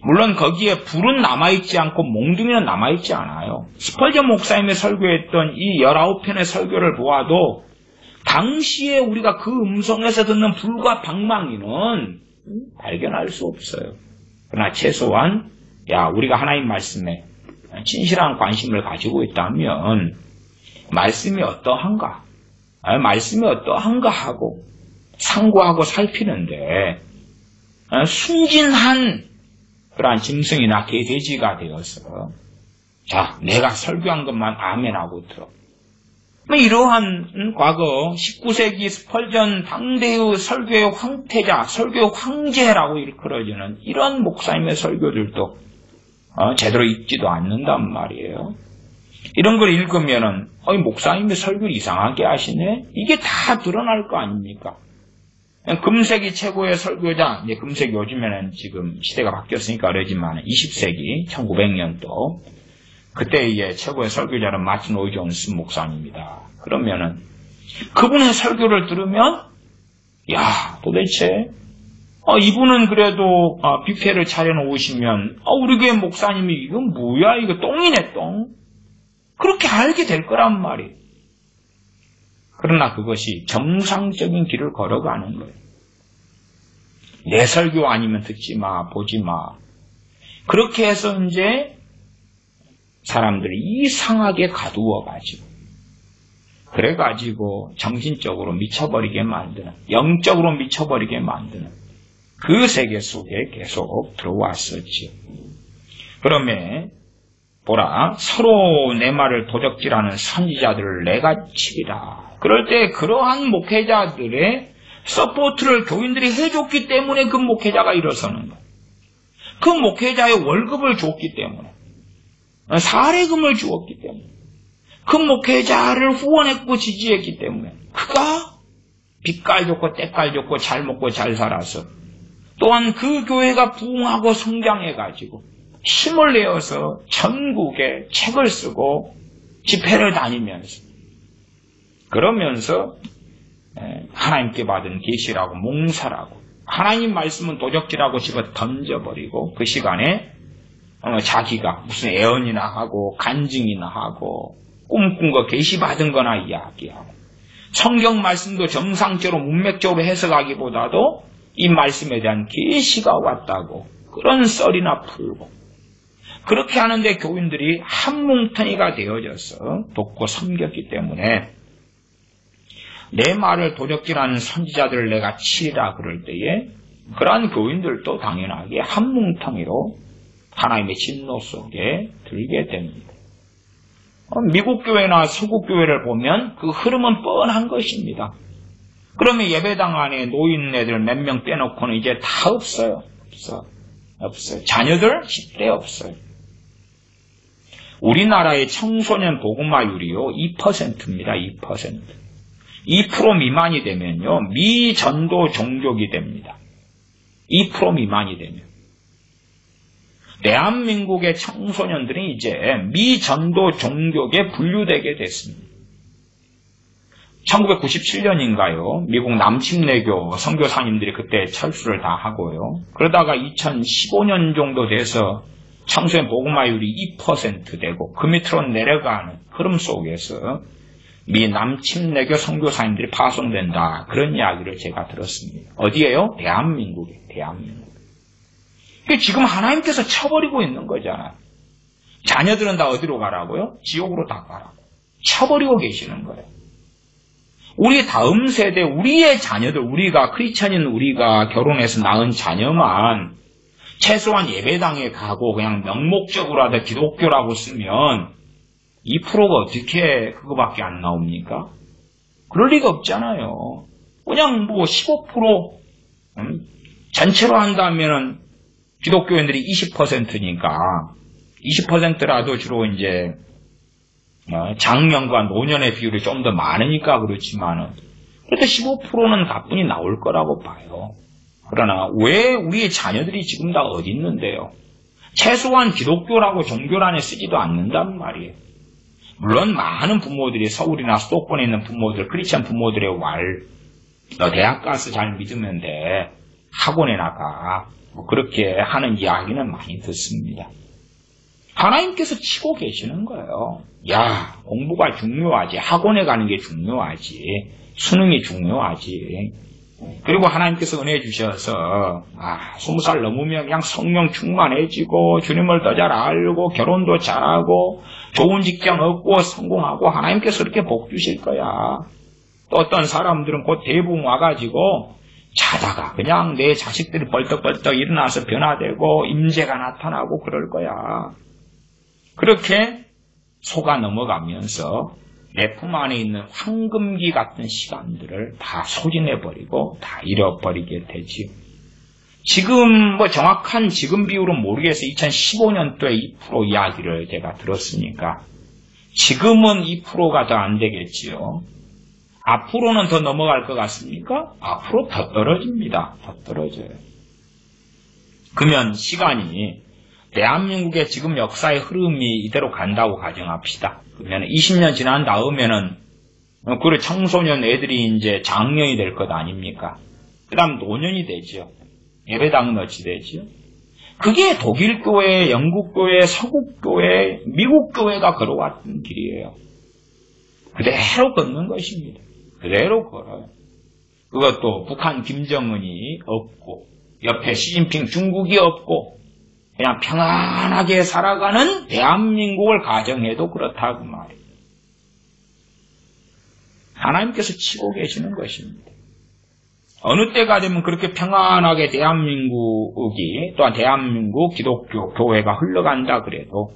물론 거기에 불은 남아있지 않고 몽둥이는 남아있지 않아요. 스펄전 목사님의 설교했던 이 19편의 설교를 보아도 당시에 우리가 그 음성에서 듣는 불과 방망이는 발견할 수 없어요. 그러나 최소한 우리가 하나님 말씀에 진실한 관심을 가지고 있다면 말씀이 어떠한가 하고 상고하고 살피는데 순진한 그러한 짐승이 낳게 돼지가 되어서 내가 설교한 것만 아멘하고 들어. 이러한 과거 19세기 스펄전 당대의 설교의 황태자, 설교의 황제라고 일컬어지는 이런 목사님의 설교들도 제대로 읽지도 않는단 말이에요. 이런 걸 읽으면은 목사님의 설교를 이상하게 하시네? 이게 다 드러날 거 아닙니까? 금세기 최고의 설교자, 금세기 요즘에는 지금 시대가 바뀌었으니까 그러지만 20세기 1900년도 그때의 최고의 설교자는 마틴 로이 존스 목사님입니다. 그러면은 그분의 설교를 들으면 도대체 이분은 그래도 뷔페를 차려놓으시면 우리 교회 목사님이 이건 뭐야? 이거 똥이네 똥. 그렇게 알게 될 거란 말이에요. 그러나 그것이 정상적인 길을 걸어가는 거예요. 내 설교 아니면 듣지 마, 보지 마. 그렇게 해서 이제 사람들이 이상하게 가두어가지고 그래가지고 정신적으로 미쳐버리게 만드는, 영적으로 미쳐버리게 만드는 그 세계 속에 계속 들어왔었지요. 그러면 보라, 서로 내 말을 도적질하는 선지자들을 내가 치리라. 그럴 때 그러한 목회자들의 서포트를 교인들이 해줬기 때문에 그 목회자가 일어서는 거예요. 그 목회자의 월급을 줬기 때문에, 사례금을 주었기 때문에, 그 목회자를 후원했고 지지했기 때문에, 그가 빛깔 좋고 때깔 좋고 잘 먹고 잘 살아서 또한 그 교회가 부흥하고 성장해가지고 힘을 내어서 전국에 책을 쓰고 집회를 다니면서 그러면서 하나님께 받은 계시라고 몽사라고 하나님 말씀은 도적질하고 집어 던져버리고 그 시간에 자기가 무슨 애언이나 하고 간증이나 하고 꿈꾼 거 계시 받은 거나 이야기하고 성경 말씀도 정상적으로 문맥적으로 해석하기보다도 이 말씀에 대한 계시가 왔다고 그런 썰이나 풀고 그렇게 하는데 교인들이 한 뭉텅이가 되어져서 돕고 섬겼기 때문에 내 말을 도적질하는 선지자들을 내가 치리라 그럴 때에 그러한 교인들도 당연하게 한 뭉텅이로 하나님의 진노 속에 들게 됩니다. 미국 교회나 서구 교회를 보면 그 흐름은 뻔한 것입니다. 그러면 예배당 안에 노인네들 몇 명 빼놓고는 이제 다 없어요. 없어요. 자녀들 10대 없어요. 우리나라의 청소년 복음화율이요 2%입니다. 2%. 2% 미만이 되면요 미전도 종족이 됩니다. 2% 미만이 되면 대한민국의 청소년들이 이제 미전도 종족에 분류되게 됐습니다. 1997년인가요? 미국 남침내교 선교사님들이 그때 철수를 다 하고요. 그러다가 2015년 정도 돼서 청소년 복음화율이 2% 되고 그 밑으로 내려가는 흐름 속에서 미 남침내교 선교사님들이 파송된다. 그런 이야기를 제가 들었습니다. 어디에요? 대한민국에. 대한민국. 지금 하나님께서 쳐버리고 있는 거잖아요. 자녀들은 다 어디로 가라고요? 지옥으로 다 가라고. 쳐버리고 계시는 거예요. 우리 다음 세대, 우리의 자녀들, 우리가 크리스찬인 우리가 결혼해서 낳은 자녀만 최소한 예배당에 가고 그냥 명목적으로라도 기독교라고 쓰면 2%가 어떻게 그거밖에 안 나옵니까? 그럴 리가 없잖아요. 그냥 뭐 15% 전체로 한다면은 기독교인들이 20%니까 20%라도 주로 이제 장년과 노년의 비율이 좀 더 많으니까 그렇지만은 그래도 15%는 가뿐히 나올 거라고 봐요. 그러나 왜 우리의 자녀들이 지금 다 어디 있는데요? 최소한 기독교라고 종교란에 쓰지도 않는단 말이에요. 물론 많은 부모들이 서울이나 수도권에 있는 부모들, 크리스찬 부모들의 너 대학 가서 잘 믿으면 돼. 학원에 나가. 뭐 그렇게 하는 이야기는 많이 듣습니다. 하나님께서 치고 계시는 거예요. 야, 공부가 중요하지. 학원에 가는 게 중요하지. 수능이 중요하지. 그리고 하나님께서 은혜 주셔서 20살 넘으면 그냥 성령 충만해지고 주님을 더 잘 알고 결혼도 잘하고 좋은 직장 얻고 성공하고 하나님께서 그렇게 복 주실 거야. 또 어떤 사람들은 곧 대부흥 와가지고 자다가 그냥 내 자식들이 벌떡벌떡 일어나서 변화되고 임재가 나타나고 그럴 거야. 그렇게 속아 넘어가면서 내 품 안에 있는 황금기 같은 시간들을 다 소진해버리고 다 잃어버리게 되지요. 지금 정확한 지금 비율은 모르겠어요. 2015년도에 2% 이야기를 제가 들었으니까 지금은 2%가 더 안 되겠지요. 앞으로는 더 넘어갈 것 같습니까? 앞으로 더 떨어집니다. 더 떨어져요. 그러면 시간이 대한민국의 지금 역사의 흐름이 이대로 간다고 가정합시다. 그러면 20년 지난 다음에는 그 청소년 애들이 이제 장년이 될 것 아닙니까? 그 다음 노년이 되죠. 예배당은 어찌 되죠? 그게 독일 교회, 영국 교회, 서구 교회, 미국 교회가 걸어왔던 길이에요. 그대로 걷는 것입니다. 그대로 걸어요. 그것도 북한 김정은이 없고 옆에 시진핑 중국이 없고 그냥 평안하게 살아가는 대한민국을 가정해도 그렇다고 말이에요. 하나님께서 치고 계시는 것입니다. 어느 때가 되면 그렇게 평안하게 대한민국이 또한 대한민국 기독교 교회가 흘러간다 그래도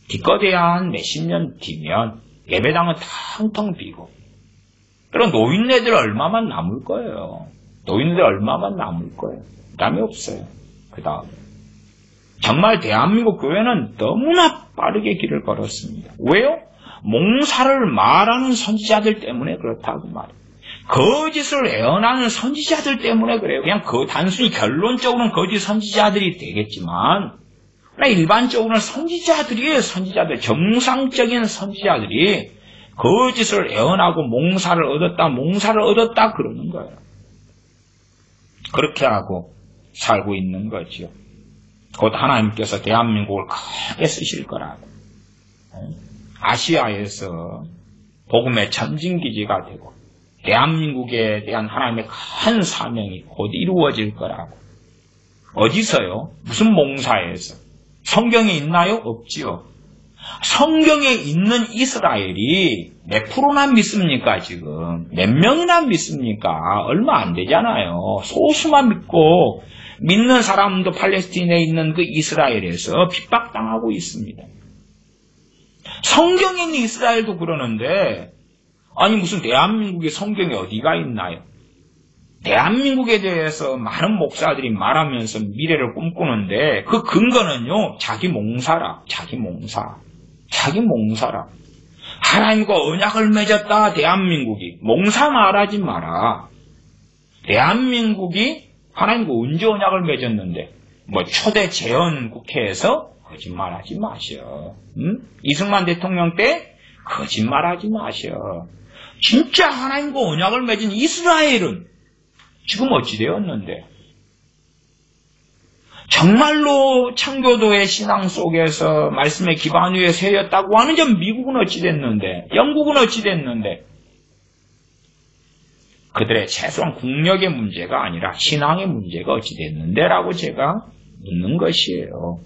기껏해야 한 몇십 년 뒤면 예배당은 텅텅 비고, 그럼 노인네들 얼마만 남을 거예요. 노인네들 얼마만 남을 거예요. 그 다음에 없어요. 그 다음. 정말 대한민국 교회는 너무나 빠르게 길을 걸었습니다. 왜요? 몽사를 말하는 선지자들 때문에 그렇다고 말해요. 거짓을 애언하는 선지자들 때문에 그래요. 그냥 단순히 결론적으로는 거짓 선지자들이 되겠지만, 일반적으로는 선지자들이에요. 선지자들. 정상적인 선지자들이 거짓을 애언하고 몽사를 얻었다 그러는 거예요. 그렇게 하고 살고 있는 거죠. 곧 하나님께서 대한민국을 크게 쓰실 거라고. 아시아에서 복음의 전진기지가 되고 대한민국에 대한 하나님의 큰 사명이 곧 이루어질 거라고. 어디서요? 무슨 몽사에서? 성경에 있나요? 없지요. 성경에 있는 이스라엘이 몇 프로나 믿습니까? 지금 몇 명이나 믿습니까? 얼마 안 되잖아요. 소수만 믿고, 믿는 사람도 팔레스틴에 있는 그 이스라엘에서 핍박당하고 있습니다. 성경에 있는 이스라엘도 그러는데, 아니 무슨 대한민국의 성경이 어디가 있나요? 대한민국에 대해서 많은 목사들이 말하면서 미래를 꿈꾸는데 그 근거는요, 자기 몽사라. 하나님과 언약을 맺었다. 대한민국이. 몽사 말하지 마라. 대한민국이 하나님과 언제 언약을 맺었는데, 초대 재헌 국회에서 거짓말하지 마셔. 이승만 대통령 때 거짓말하지 마셔. 진짜 하나님과 언약을 맺은 이스라엘은 지금 어찌 되었는데, 정말로 창교도의 신앙 속에서 말씀의 기반 위에 세였다고 하는 점 미국은 어찌 됐는데, 영국은 어찌 됐는데, 그들의 최소한 국력의 문제가 아니라 신앙의 문제가 어찌 됐는데라고 제가 묻는 것이에요.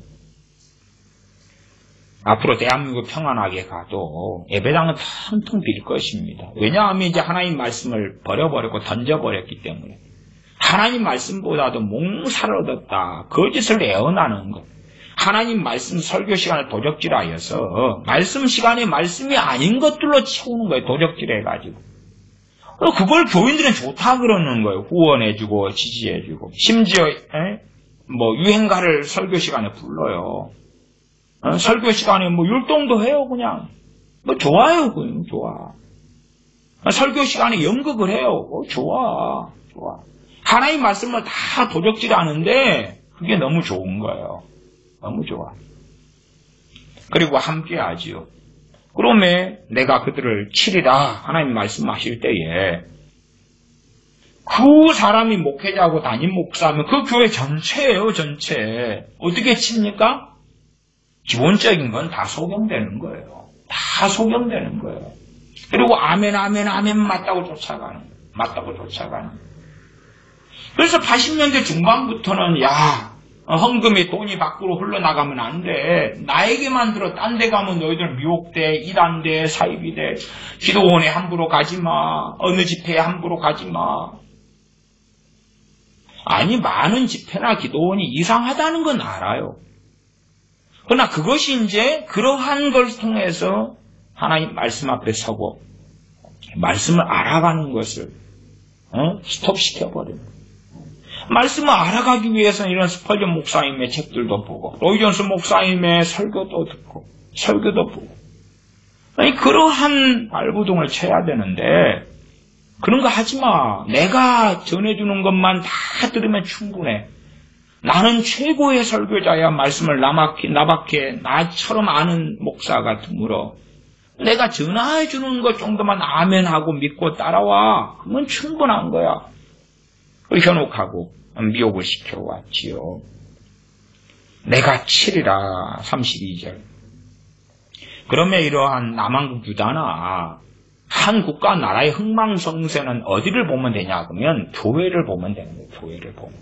앞으로 대한민국 평안하게 가도 예배당은 텅텅 빌 것입니다. 왜냐하면 이제 하나님 말씀을 버려버렸고 던져버렸기 때문에. 하나님 말씀보다도 몽사를 얻었다. 거짓을 애언하는 것. 하나님 말씀 설교 시간을 도적질하여서 말씀 시간에 말씀이 아닌 것들로 채우는 거예요. 도적질해가지고. 그걸 교인들은 좋다 그러는 거예요. 후원해주고 지지해주고. 심지어 유행가를 설교 시간에 불러요. 설교 시간에 율동도 해요. 그냥 좋아요. 그냥 좋아. 설교 시간에 연극을 해요. 좋아. 하나님 말씀을 다 도적질하는데 그게 너무 좋은 거예요. 너무 좋아. 그리고 함께 하지요. 그러면 내가 그들을 치리라 하나님 말씀하실 때에 그 사람이 목회자고 담임 목사면 그 교회 전체예요. 전체. 어떻게 칩니까? 기본적인 건 다 소경되는 거예요. 다 소경되는 거예요. 그리고 아멘 맞다고 쫓아가는 거예요. 그래서 80년대 중반부터는 헌금이 돈이 밖으로 흘러나가면 안 돼. 나에게만 들어. 딴 데 가면 너희들 미혹돼, 이단돼, 사입이돼. 기도원에 함부로 가지 마. 어느 집회에 함부로 가지 마. 아니, 많은 집회나 기도원이 이상하다는 건 알아요. 그러나 그것이 이제 그러한 걸 통해서 하나님 말씀 앞에 서고 말씀을 알아가는 것을 스톱시켜버립니다. 말씀을 알아가기 위해서는 이런 스펄전 목사님의 책들도 보고 로이 존스 목사님의 설교도 듣고 설교도 보고 아니 그러한 발부둥을 쳐야 되는데 그런 거 하지 마. 내가 전해주는 것만 다 들으면 충분해. 나는 최고의 설교자야. 말씀을 나밖에 나처럼 아는 목사가 드물어. 내가 전해주는 것 정도만 아멘하고 믿고 따라와. 그건 충분한 거야. 현혹하고 미혹을 시켜왔지요. 내가 치리라. 32절. 그러면 이러한 남한국 유다나 한 국가 나라의 흥망성쇠는 어디를 보면 되냐 그러면 교회를 보면 되는 거예요. 교회를 보면.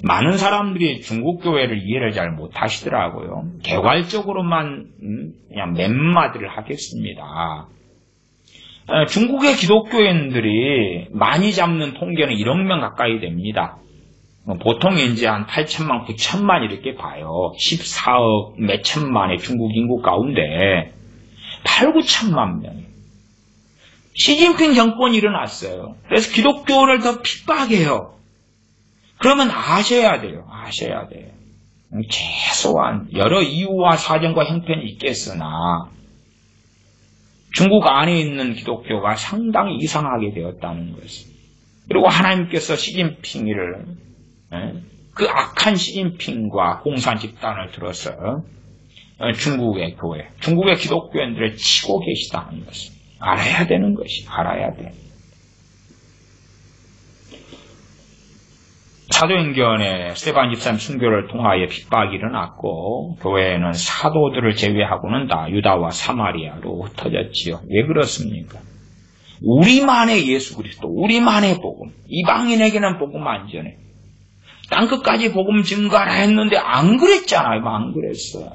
많은 사람들이 중국 교회를 이해를 잘 못하시더라고요. 개괄적으로만 그냥 멤마들을 하겠습니다. 중국의 기독교인들이 많이 잡는 통계는 1억 명 가까이 됩니다. 보통 이제 한 8천만, 9천만 이렇게 봐요. 14억 몇 천만의 중국 인구 가운데 8, 9천만 명. 시진핑 정권이 일어났어요. 그래서 기독교를 더 핍박해요. 그러면 아셔야 돼요. 최소한 여러 이유와 사정과 형편이 있겠으나 중국 안에 있는 기독교가 상당히 이상하게 되었다는 것을. 그리고 하나님께서 시진핑을 그 악한 시진핑과 공산 집단을 들어서 중국의 교회, 중국의 기독교인들을 치고 계시다는 것을 알아야 되는 것이 알아야 돼. 사도행전에 스데반 집사님 순교를 통하여 핍박이 일어났고 교회에는 사도들을 제외하고는 다 유다와 사마리아로 흩어졌지요. 왜 그렇습니까? 우리만의 예수 그리스도, 우리만의 복음, 이방인에게는 복음 안 전해. 땅끝까지 복음 증가하라 했는데 안 그랬잖아요. 안 그랬어요.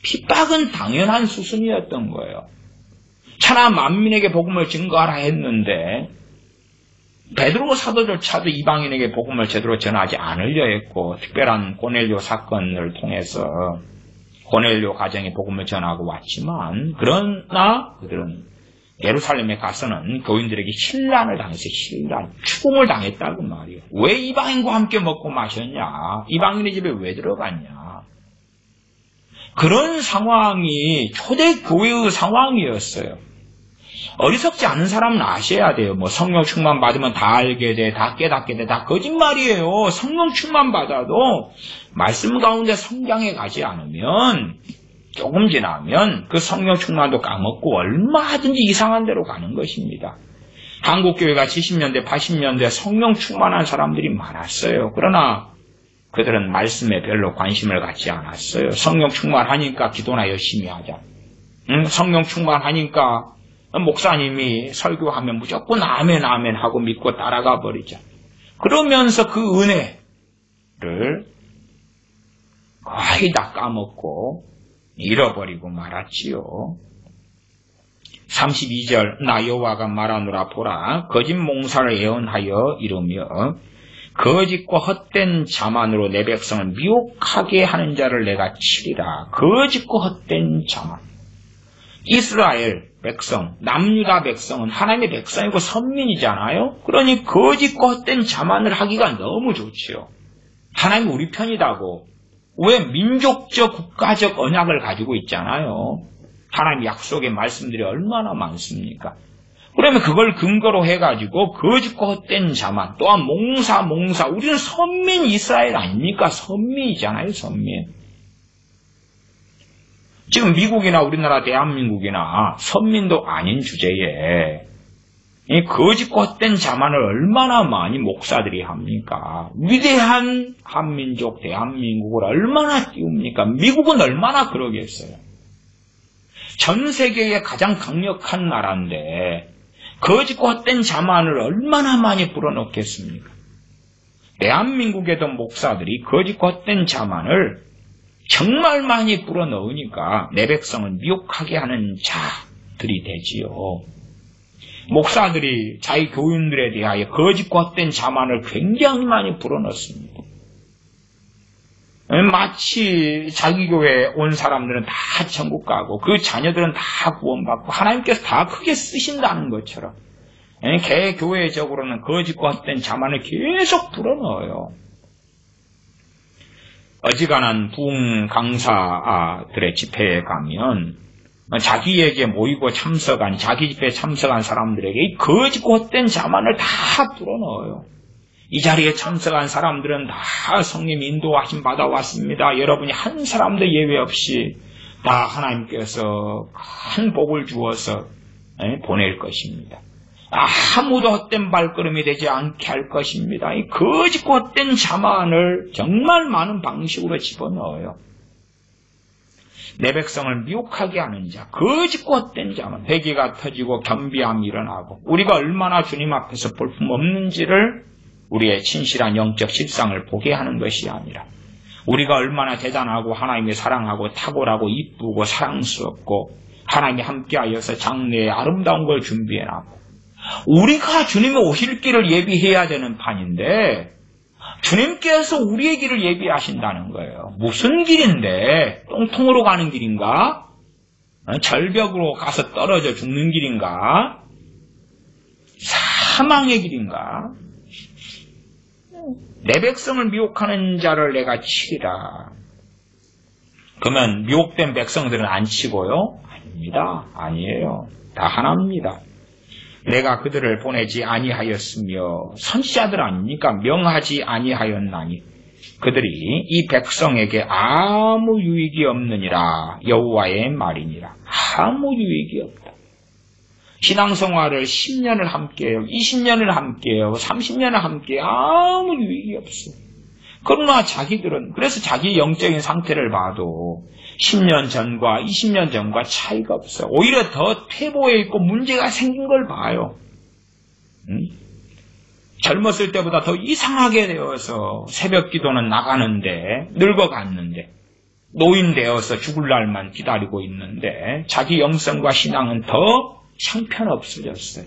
핍박은 당연한 수순이었던 거예요. 천하 만민에게 복음을 증가하라 했는데 베드로 사도조차도 이방인에게 복음을 제대로 전하지 않으려 했고 특별한 고넬료 사건을 통해서 고넬료 가정에 복음을 전하고 왔지만 그러나 그들은 예루살렘에 가서는 교인들에게 신란을 당해서 추궁을 당했다고 말이에요. 왜 이방인과 함께 먹고 마셨냐? 이방인의 집에 왜 들어갔냐? 그런 상황이 초대교회의 상황이었어요. 어리석지 않은 사람은 아셔야 돼요. 성령 충만 받으면 다 알게 돼, 다 깨닫게 돼, 다 거짓말이에요. 성령 충만 받아도 말씀 가운데 성장해 가지 않으면 조금 지나면 그 성령 충만도 까먹고 얼마든지 이상한 데로 가는 것입니다. 한국교회가 70년대, 80년대 성령 충만한 사람들이 많았어요. 그러나 그들은 말씀에 별로 관심을 갖지 않았어요. 성령 충만하니까 기도나 열심히 하자. 성령 충만하니까 목사님이 설교하면 무조건 아멘 아멘 하고 믿고 따라가 버리자. 그러면서 그 은혜를 거의 다 까먹고 잃어버리고 말았지요. 32절 나 여호와가 말하노라 보라 거짓 몽사를 예언하여 이루며 거짓과 헛된 자만으로 내 백성을 미혹하게 하는 자를 내가 치리라. 거짓과 헛된 자만. 이스라엘 백성, 남유다 백성은 하나님의 백성이고 선민이잖아요. 그러니 거짓과 헛된 자만을 하기가 너무 좋지요. 하나님 우리 편이다고. 왜 민족적 국가적 언약을 가지고 있잖아요. 하나님 약속의 말씀들이 얼마나 많습니까? 그러면 그걸 근거로 해가지고 거짓과 헛된 자만, 또한 몽사, 우리는 선민 이스라엘 아닙니까? 선민이잖아요, 선민. 지금 미국이나 우리나라 대한민국이나 선민도 아닌 주제에 이 거짓과 헛된 자만을 얼마나 많이 목사들이 합니까? 위대한 한민족 대한민국을 얼마나 띄웁니까? 미국은 얼마나 그러겠어요? 전 세계의 가장 강력한 나라인데 거짓과 헛된 자만을 얼마나 많이 불어넣겠습니까? 대한민국에도 목사들이 거짓과 헛된 자만을 정말 많이 불어넣으니까 내 백성을 미혹하게 하는 자들이 되지요. 목사들이 자기 교인들에 대하여 거짓과 헛된 자만을 굉장히 많이 불어넣습니다. 마치 자기 교회에 온 사람들은 다 천국 가고 그 자녀들은 다 구원받고 하나님께서 다 크게 쓰신다는 것처럼 개교회적으로는 거짓과 헛된 자만을 계속 불어넣어요. 어지간한 부흥 강사들의 집회에 가면 자기에게 모이고 참석한 자기 집회에 참석한 사람들에게 이 거짓과 헛된 자만을 다 불어넣어요. 이 자리에 참석한 사람들은 다 성령 인도하심 받아왔습니다. 여러분이 한 사람도 예외 없이 다 하나님께서 큰 복을 주어서 보낼 것입니다. 아무도 헛된 발걸음이 되지 않게 할 것입니다. 이 거짓과 헛된 자만을 정말 많은 방식으로 집어넣어요. 내 백성을 미혹하게 하는 자, 거짓과 헛된 자만, 회개가 터지고 겸비함이 일어나고 우리가 얼마나 주님 앞에서 볼품없는지를 우리의 진실한 영적 실상을 보게 하는 것이 아니라 우리가 얼마나 대단하고 하나님이 사랑하고 탁월하고 이쁘고 사랑스럽고 하나님이 함께하여서 장래에 아름다운 걸 준비해놨고 우리가 주님의 오실 길을 예비해야 되는 판인데 주님께서 우리의 길을 예비하신다는 거예요. 무슨 길인데? 똥통으로 가는 길인가? 절벽으로 가서 떨어져 죽는 길인가? 사망의 길인가? 내 백성을 미혹하는 자를 내가 치리라. 그러면 미혹된 백성들은 안 치고요? 아닙니다. 아니에요. 다 하나입니다. 내가 그들을 보내지 아니하였으며 선지자들 아닙니까? 명하지 아니하였나니 그들이 이 백성에게 아무 유익이 없느니라. 여호와의 말이니라. 아무 유익이 없다. 신앙생활을 10년을 함께해요. 20년을 함께해요. 30년을 함께해요. 아무 유익이 없어. 그러나 자기들은 그래서 자기 영적인 상태를 봐도 10년 전과 20년 전과 차이가 없어요. 오히려 더 퇴보해 있고 문제가 생긴 걸 봐요. 젊었을 때보다 더 이상하게 되어서 새벽 기도는 나가는데 늙어갔는데 노인 되어서 죽을 날만 기다리고 있는데 자기 영성과 신앙은 더 형편없어졌어요.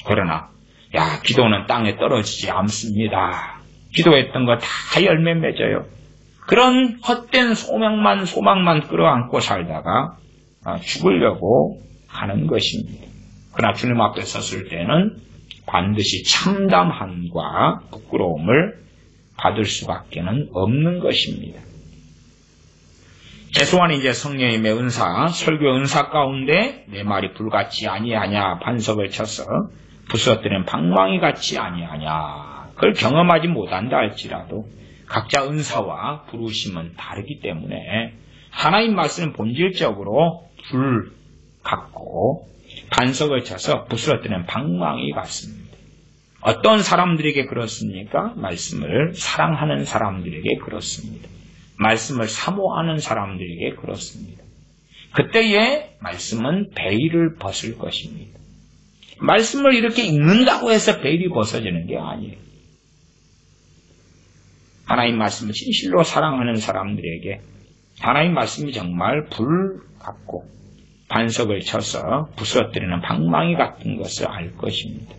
그러나 기도는 땅에 떨어지지 않습니다. 기도했던 거 다 열매 맺어요. 그런 헛된 소망만 끌어안고 살다가 죽으려고 하는 것입니다. 그러나 주님 앞에 섰을 때는 반드시 참담함과 부끄러움을 받을 수밖에는 없는 것입니다. 최소한 이제 성령님의 은사, 설교 은사 가운데 내 말이 불같지 아니하냐 반석을 쳐서 부서뜨린 방망이 같지 아니하냐. 그걸 경험하지 못한다 할지라도 각자 은사와 부르심은 다르기 때문에 하나님 말씀은 본질적으로 불 같고 반석을 쳐서 부스러뜨리는 방망이 같습니다. 어떤 사람들에게 그렇습니까? 말씀을 사랑하는 사람들에게 그렇습니다. 말씀을 사모하는 사람들에게 그렇습니다. 그때의 말씀은 베일을 벗을 것입니다. 말씀을 이렇게 읽는다고 해서 베일이 벗어지는 게 아니에요. 하나님 말씀을 진실로 사랑하는 사람들에게 하나님 말씀이 정말 불 같고 반석을 쳐서 부서뜨리는 방망이 같은 것을 알 것입니다.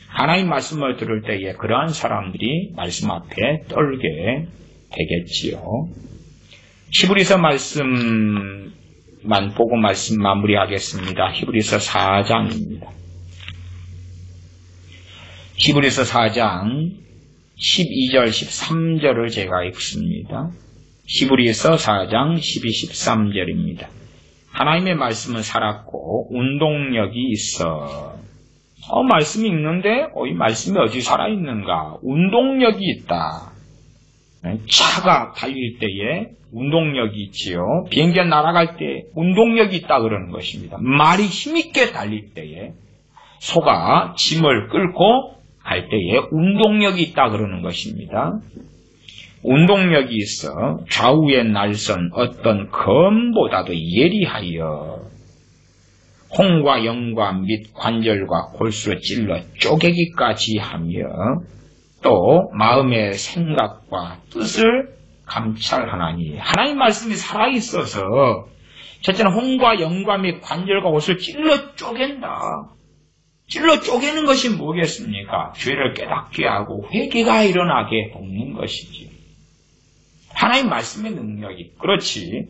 하나님 말씀을 들을 때에 그러한 사람들이 말씀 앞에 떨게 되겠지요. 히브리서 말씀만 보고 말씀 마무리하겠습니다. 히브리서 4장입니다. 히브리서 4장 12절 13절을 제가 읽습니다. 히브리서 4장 12, 13절입니다. 하나님의 말씀은 살았고 운동력이 있어. 말씀이 읽는데 이 말씀이 어디 살아있는가? 운동력이 있다. 차가 달릴 때에 운동력이 있지요. 비행기가 날아갈 때 운동력이 있다 그러는 것입니다. 말이 힘있게 달릴 때에 소가 짐을 끌고 갈 때에 운동력이 있다 그러는 것입니다. 운동력이 있어 좌우의 날선 어떤 검보다도 예리하여 홍과 영과 및 관절과 골수로 찔러 쪼개기까지 하며 또 마음의 생각과 뜻을 감찰하나니. 하나님 말씀이 살아있어서 첫째는 홍과 영과 및 관절과 골수를 찔러 쪼갠다. 찔러 쪼개는 것이 뭐겠습니까? 죄를 깨닫게 하고 회개가 일어나게 돕는 것이지. 하나님 말씀의 능력이 그렇지.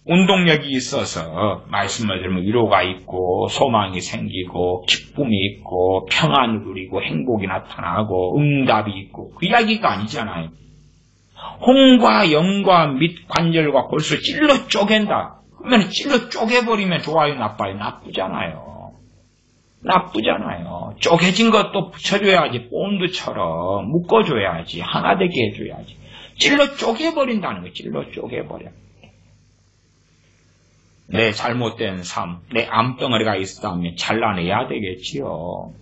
운동력이 있어서 말씀을 들으면 위로가 있고 소망이 생기고 기쁨이 있고 평안을 누리고 행복이 나타나고 응답이 있고 그 이야기가 아니잖아요. 홍과 영과 및 관절과 골수를 찔러 쪼갠다. 그러면 찔러 쪼개버리면 좋아요, 나빠요? 나쁘잖아요. 쪼개진 것도 붙여줘야지. 본드처럼 묶어줘야지. 하나 되게 해줘야지. 찔러 쪼개버린다는 거예요. 찔러 쪼개버려. 내 잘못된 삶, 내 암덩어리가 있다면 잘라내야 되겠지요.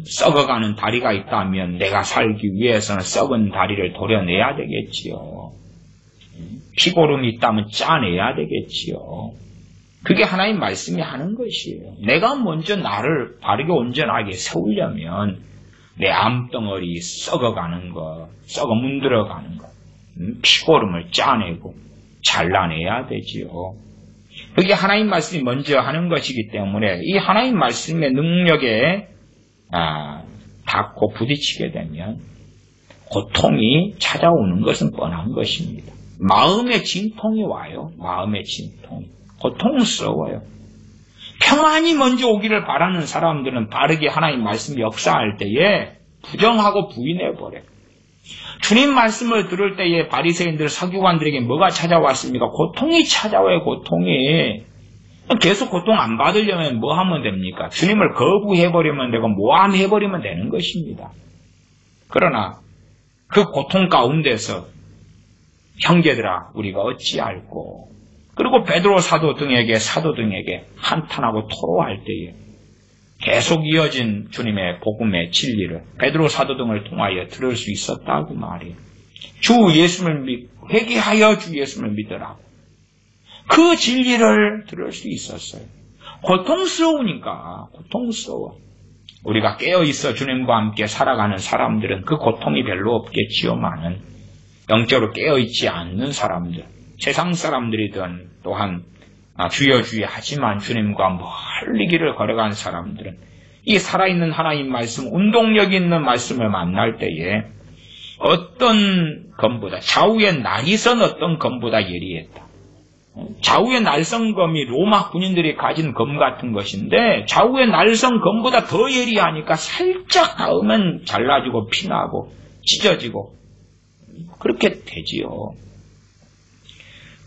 썩어가는 다리가 있다면 내가 살기 위해서는 썩은 다리를 도려내야 되겠지요. 피고름이 있다면 짜내야 되겠지요. 그게 하나님 말씀이 하는 것이에요. 내가 먼저 나를 바르게 온전하게 세우려면 내 암덩어리 썩어가는 것, 썩어 문드러가는 것, 피고름을 짜내고 잘라내야 되지요. 그게 하나님 말씀이 먼저 하는 것이기 때문에 이 하나님 말씀의 능력에 닿고 부딪히게 되면 고통이 찾아오는 것은 뻔한 것입니다. 마음의 진통이 와요. 마음의 진통. 고통스러워요. 평안이 먼저 오기를 바라는 사람들은 바르게 하나님 말씀 역사할 때에 부정하고 부인해버려요. 주님 말씀을 들을 때에 바리새인들, 서기관들에게 뭐가 찾아왔습니까? 고통이 찾아와요. 고통이. 계속 고통 안 받으려면 뭐 하면 됩니까? 주님을 거부해버리면 되고 모함해버리면 되는 것입니다. 그러나 그 고통 가운데서 형제들아 우리가 어찌할꼬, 그리고 베드로 사도 등에게 한탄하고 토로할 때에 계속 이어진 주님의 복음의 진리를 베드로 사도 등을 통하여 들을 수 있었다고 말이에요. 주 예수를 회개하여 주 예수를 믿으라. 그 진리를 들을 수 있었어요. 고통스러우니까, 고통스러워. 우리가 깨어있어 주님과 함께 살아가는 사람들은 그 고통이 별로 없겠지요만은 영적으로 깨어있지 않는 사람들, 세상 사람들이든 또한 주여 주여 하지만 주님과 멀리 길을 걸어간 사람들은 이 살아있는 하나님 말씀, 운동력 있는 말씀을 만날 때에 어떤 검보다, 좌우의 날이선 어떤 검보다 예리했다. 좌우의 날성검이 로마 군인들이 가진 검 같은 것인데 좌우의 날성 검보다 더 예리하니까 살짝 닿으면 잘라지고 피나고 찢어지고 그렇게 되지요.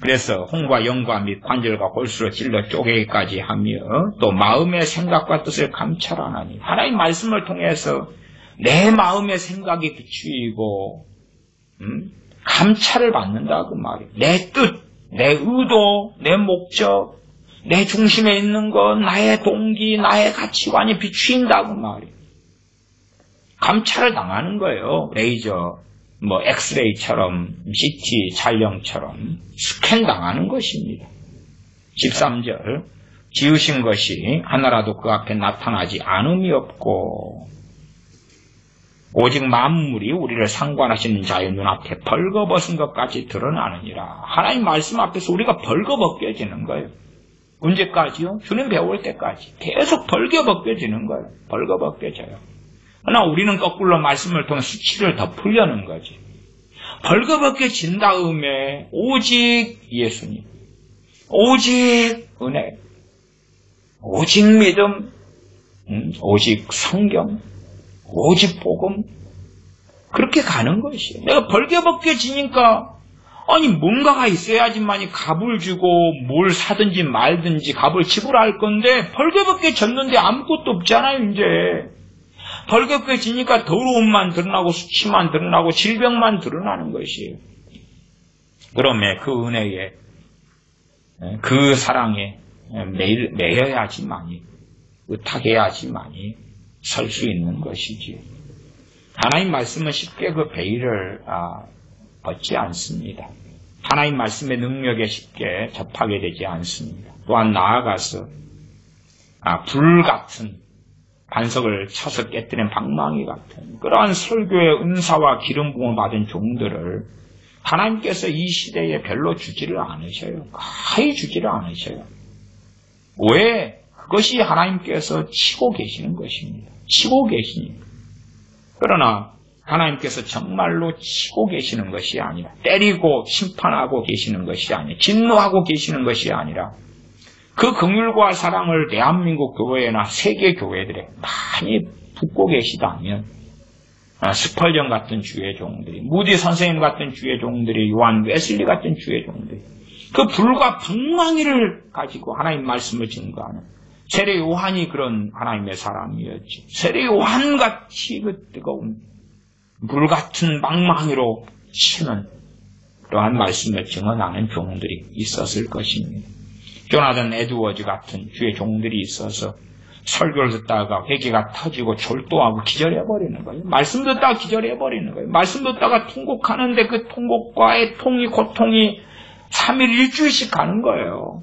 그래서 홍과 영과 및 관절과 골수로 찔러 쪼개기까지 하며 또 마음의 생각과 뜻을 감찰하나니 하나님 말씀을 통해서 내 마음의 생각이 비추이고 감찰을 받는다 그 말이에요. 내 뜻, 내 의도, 내 목적, 내 중심에 있는 것, 나의 동기, 나의 가치관이 비추인다고 말이에요. 감찰을 당하는 거예요. 레이저, 엑스레이처럼, CT 촬영처럼 스캔 당하는 것입니다. 13절, 지으신 것이 하나라도 그 앞에 나타나지 않음이 없고 오직 만물이 우리를 상관하시는 자의 눈앞에 벌거벗은 것까지 드러나느니라. 하나님 말씀 앞에서 우리가 벌거벗겨지는 거예요. 언제까지요? 주님 배울 때까지. 계속 벌거벗겨지는 거예요. 벌거벗겨져요. 그러나 우리는 거꾸로 말씀을 통해 수치를 덮으려는 거지. 벌거벗겨진 다음에 오직 예수님, 오직 은혜, 오직 믿음, 오직 성경, 오직 복음, 그렇게 가는 것이에요. 내가 벌거벗겨지니까 아니 뭔가가 있어야지만이 값을 주고 뭘 사든지 말든지 값을 지불할 건데 벌거벗겨졌는데 아무것도 없잖아요. 이제 벌거벗겨지니까 더러움만 드러나고 수치만 드러나고 질병만 드러나는 것이에요. 그러면 그 은혜에 그 사랑에 매여야지만이 의탁해야지만이 설 수 있는 것이지. 하나님 말씀은 쉽게 그 베일을 벗지 않습니다. 하나님 말씀의 능력에 쉽게 접하게 되지 않습니다. 또한 나아가서 불같은 반석을 쳐서 깨뜨린 방망이 같은 그러한 설교의 은사와 기름 부음을 받은 종들을 하나님께서 이 시대에 별로 주지를 않으셔요. 거의 주지를 않으셔요. 왜? 그것이 하나님께서 치고 계시는 것입니다. 치고 계시니까. 그러나 하나님께서 정말로 치고 계시는 것이 아니라 때리고 심판하고 계시는 것이 아니라 진노하고 계시는 것이 아니라 그 긍휼과 사랑을 대한민국 교회나 세계 교회들에 많이 붓고 계시다면 스펄전 같은 주의 종들이, 무디 선생님 같은 주의 종들이, 요한 웨슬리 같은 주의 종들이 그 불과 방망이를 가지고 하나님 말씀을 증거하는 세례 요한이 그런 하나님의 사람이었지. 세례 요한같이 그 뜨거운 불같은 방망이로 치는 그러한 말씀을 증언하는 종들이 있었을 것입니다. 조나단 에드워즈 같은 주의 종들이 있어서 설교를 듣다가 회개가 터지고 졸도하고 기절해버리는 거예요. 말씀 듣다가 기절해버리는 거예요. 말씀 듣다가 통곡하는데 그 통곡과 고통이 3일 일주일씩 가는 거예요.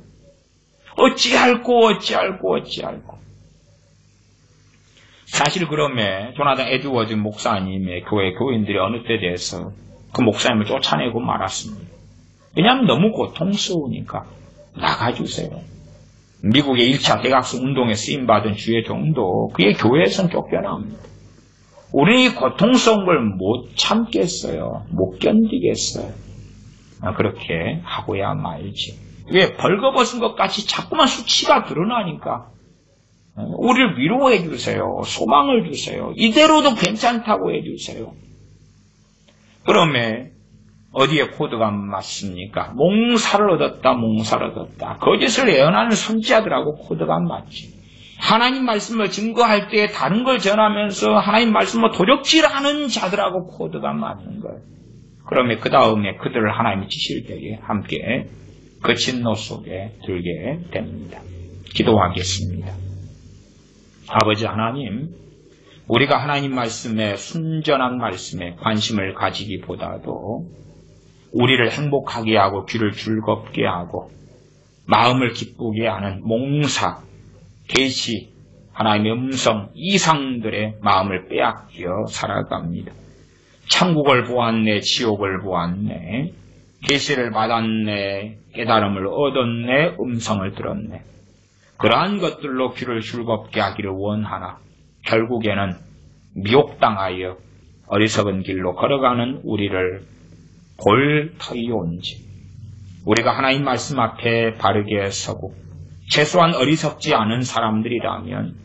어찌할꼬. 사실 그러면 조나단 에드워즈 목사님의 교인들이 어느 때 돼서 그 목사님을 쫓아내고 말았습니다. 왜냐하면 너무 고통스러우니까 나가주세요. 미국의 1차 대각성 운동에 쓰임받은 주의 종도 그의 교회에선 쫓겨납니다. 우리 고통스러운 걸 못 참겠어요. 못 견디겠어요. 그렇게 하고야 말지. 왜? 벌거벗은 것 같이 자꾸만 수치가 드러나니까. 우리를 위로해 주세요. 소망을 주세요. 이대로도 괜찮다고 해 주세요. 그러면 어디에 코드가 맞습니까? 몽사를 얻었다, 몽사를 얻었다. 거짓을 예언하는 선지자들하고 코드가 맞지. 하나님 말씀을 증거할 때 다른 걸 전하면서 하나님 말씀을 도적질하는 자들하고 코드가 맞는 거예요. 그러면 그 다음에 그들을 하나님이 치실 때에 함께 그 진노 속에 들게 됩니다. 기도하겠습니다. 아버지 하나님, 우리가 하나님 말씀에 순전한 말씀에 관심을 가지기보다도 우리를 행복하게 하고 귀를 즐겁게 하고 마음을 기쁘게 하는 몽사, 계시, 하나님의 음성, 이상들의 마음을 빼앗겨 살아갑니다. 천국을 보았네, 지옥을 보았네, 계시를 받았네, 깨달음을 얻었네, 음성을 들었네. 그러한 것들로 귀를 즐겁게 하기를 원하나 결국에는 미혹당하여 어리석은 길로 걸어가는 우리를 볼 터이 온지 우리가 하나님 말씀 앞에 바르게 서고 최소한 어리석지 않은 사람들이라면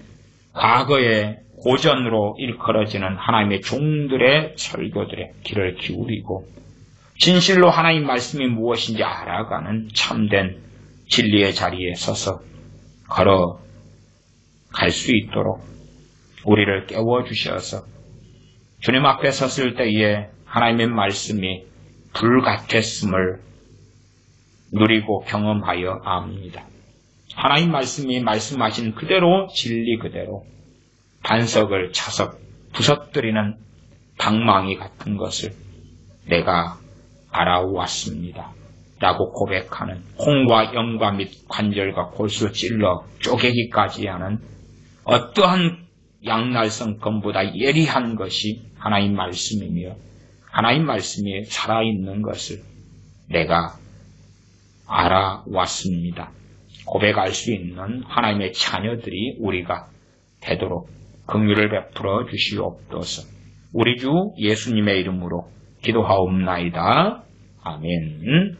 과거의 고전으로 일컬어지는 하나님의 종들의 설교들에 귀를 기울이고 진실로 하나님 말씀이 무엇인지 알아가는 참된 진리의 자리에 서서 걸어갈 수 있도록 우리를 깨워주셔서 주님 앞에 섰을 때에 하나님의 말씀이 불같았음을 누리고 경험하여 압니다. 하나님 말씀이 말씀하신 그대로 진리 그대로 반석을 차서 부서뜨리는 방망이 같은 것을 내가 알아왔습니다. 라고 고백하는 홍과 염과 및 관절과 골수 찔러 쪼개기까지 하는 어떠한 양날성검보다 예리한 것이 하나님 말씀이며 하나님 말씀이 살아있는 것을 내가 알아왔습니다. 고백할 수 있는 하나님의 자녀들이 우리가 되도록 긍휼을 베풀어 주시옵소서. 우리 주 예수님의 이름으로 기도하옵나이다. 아멘.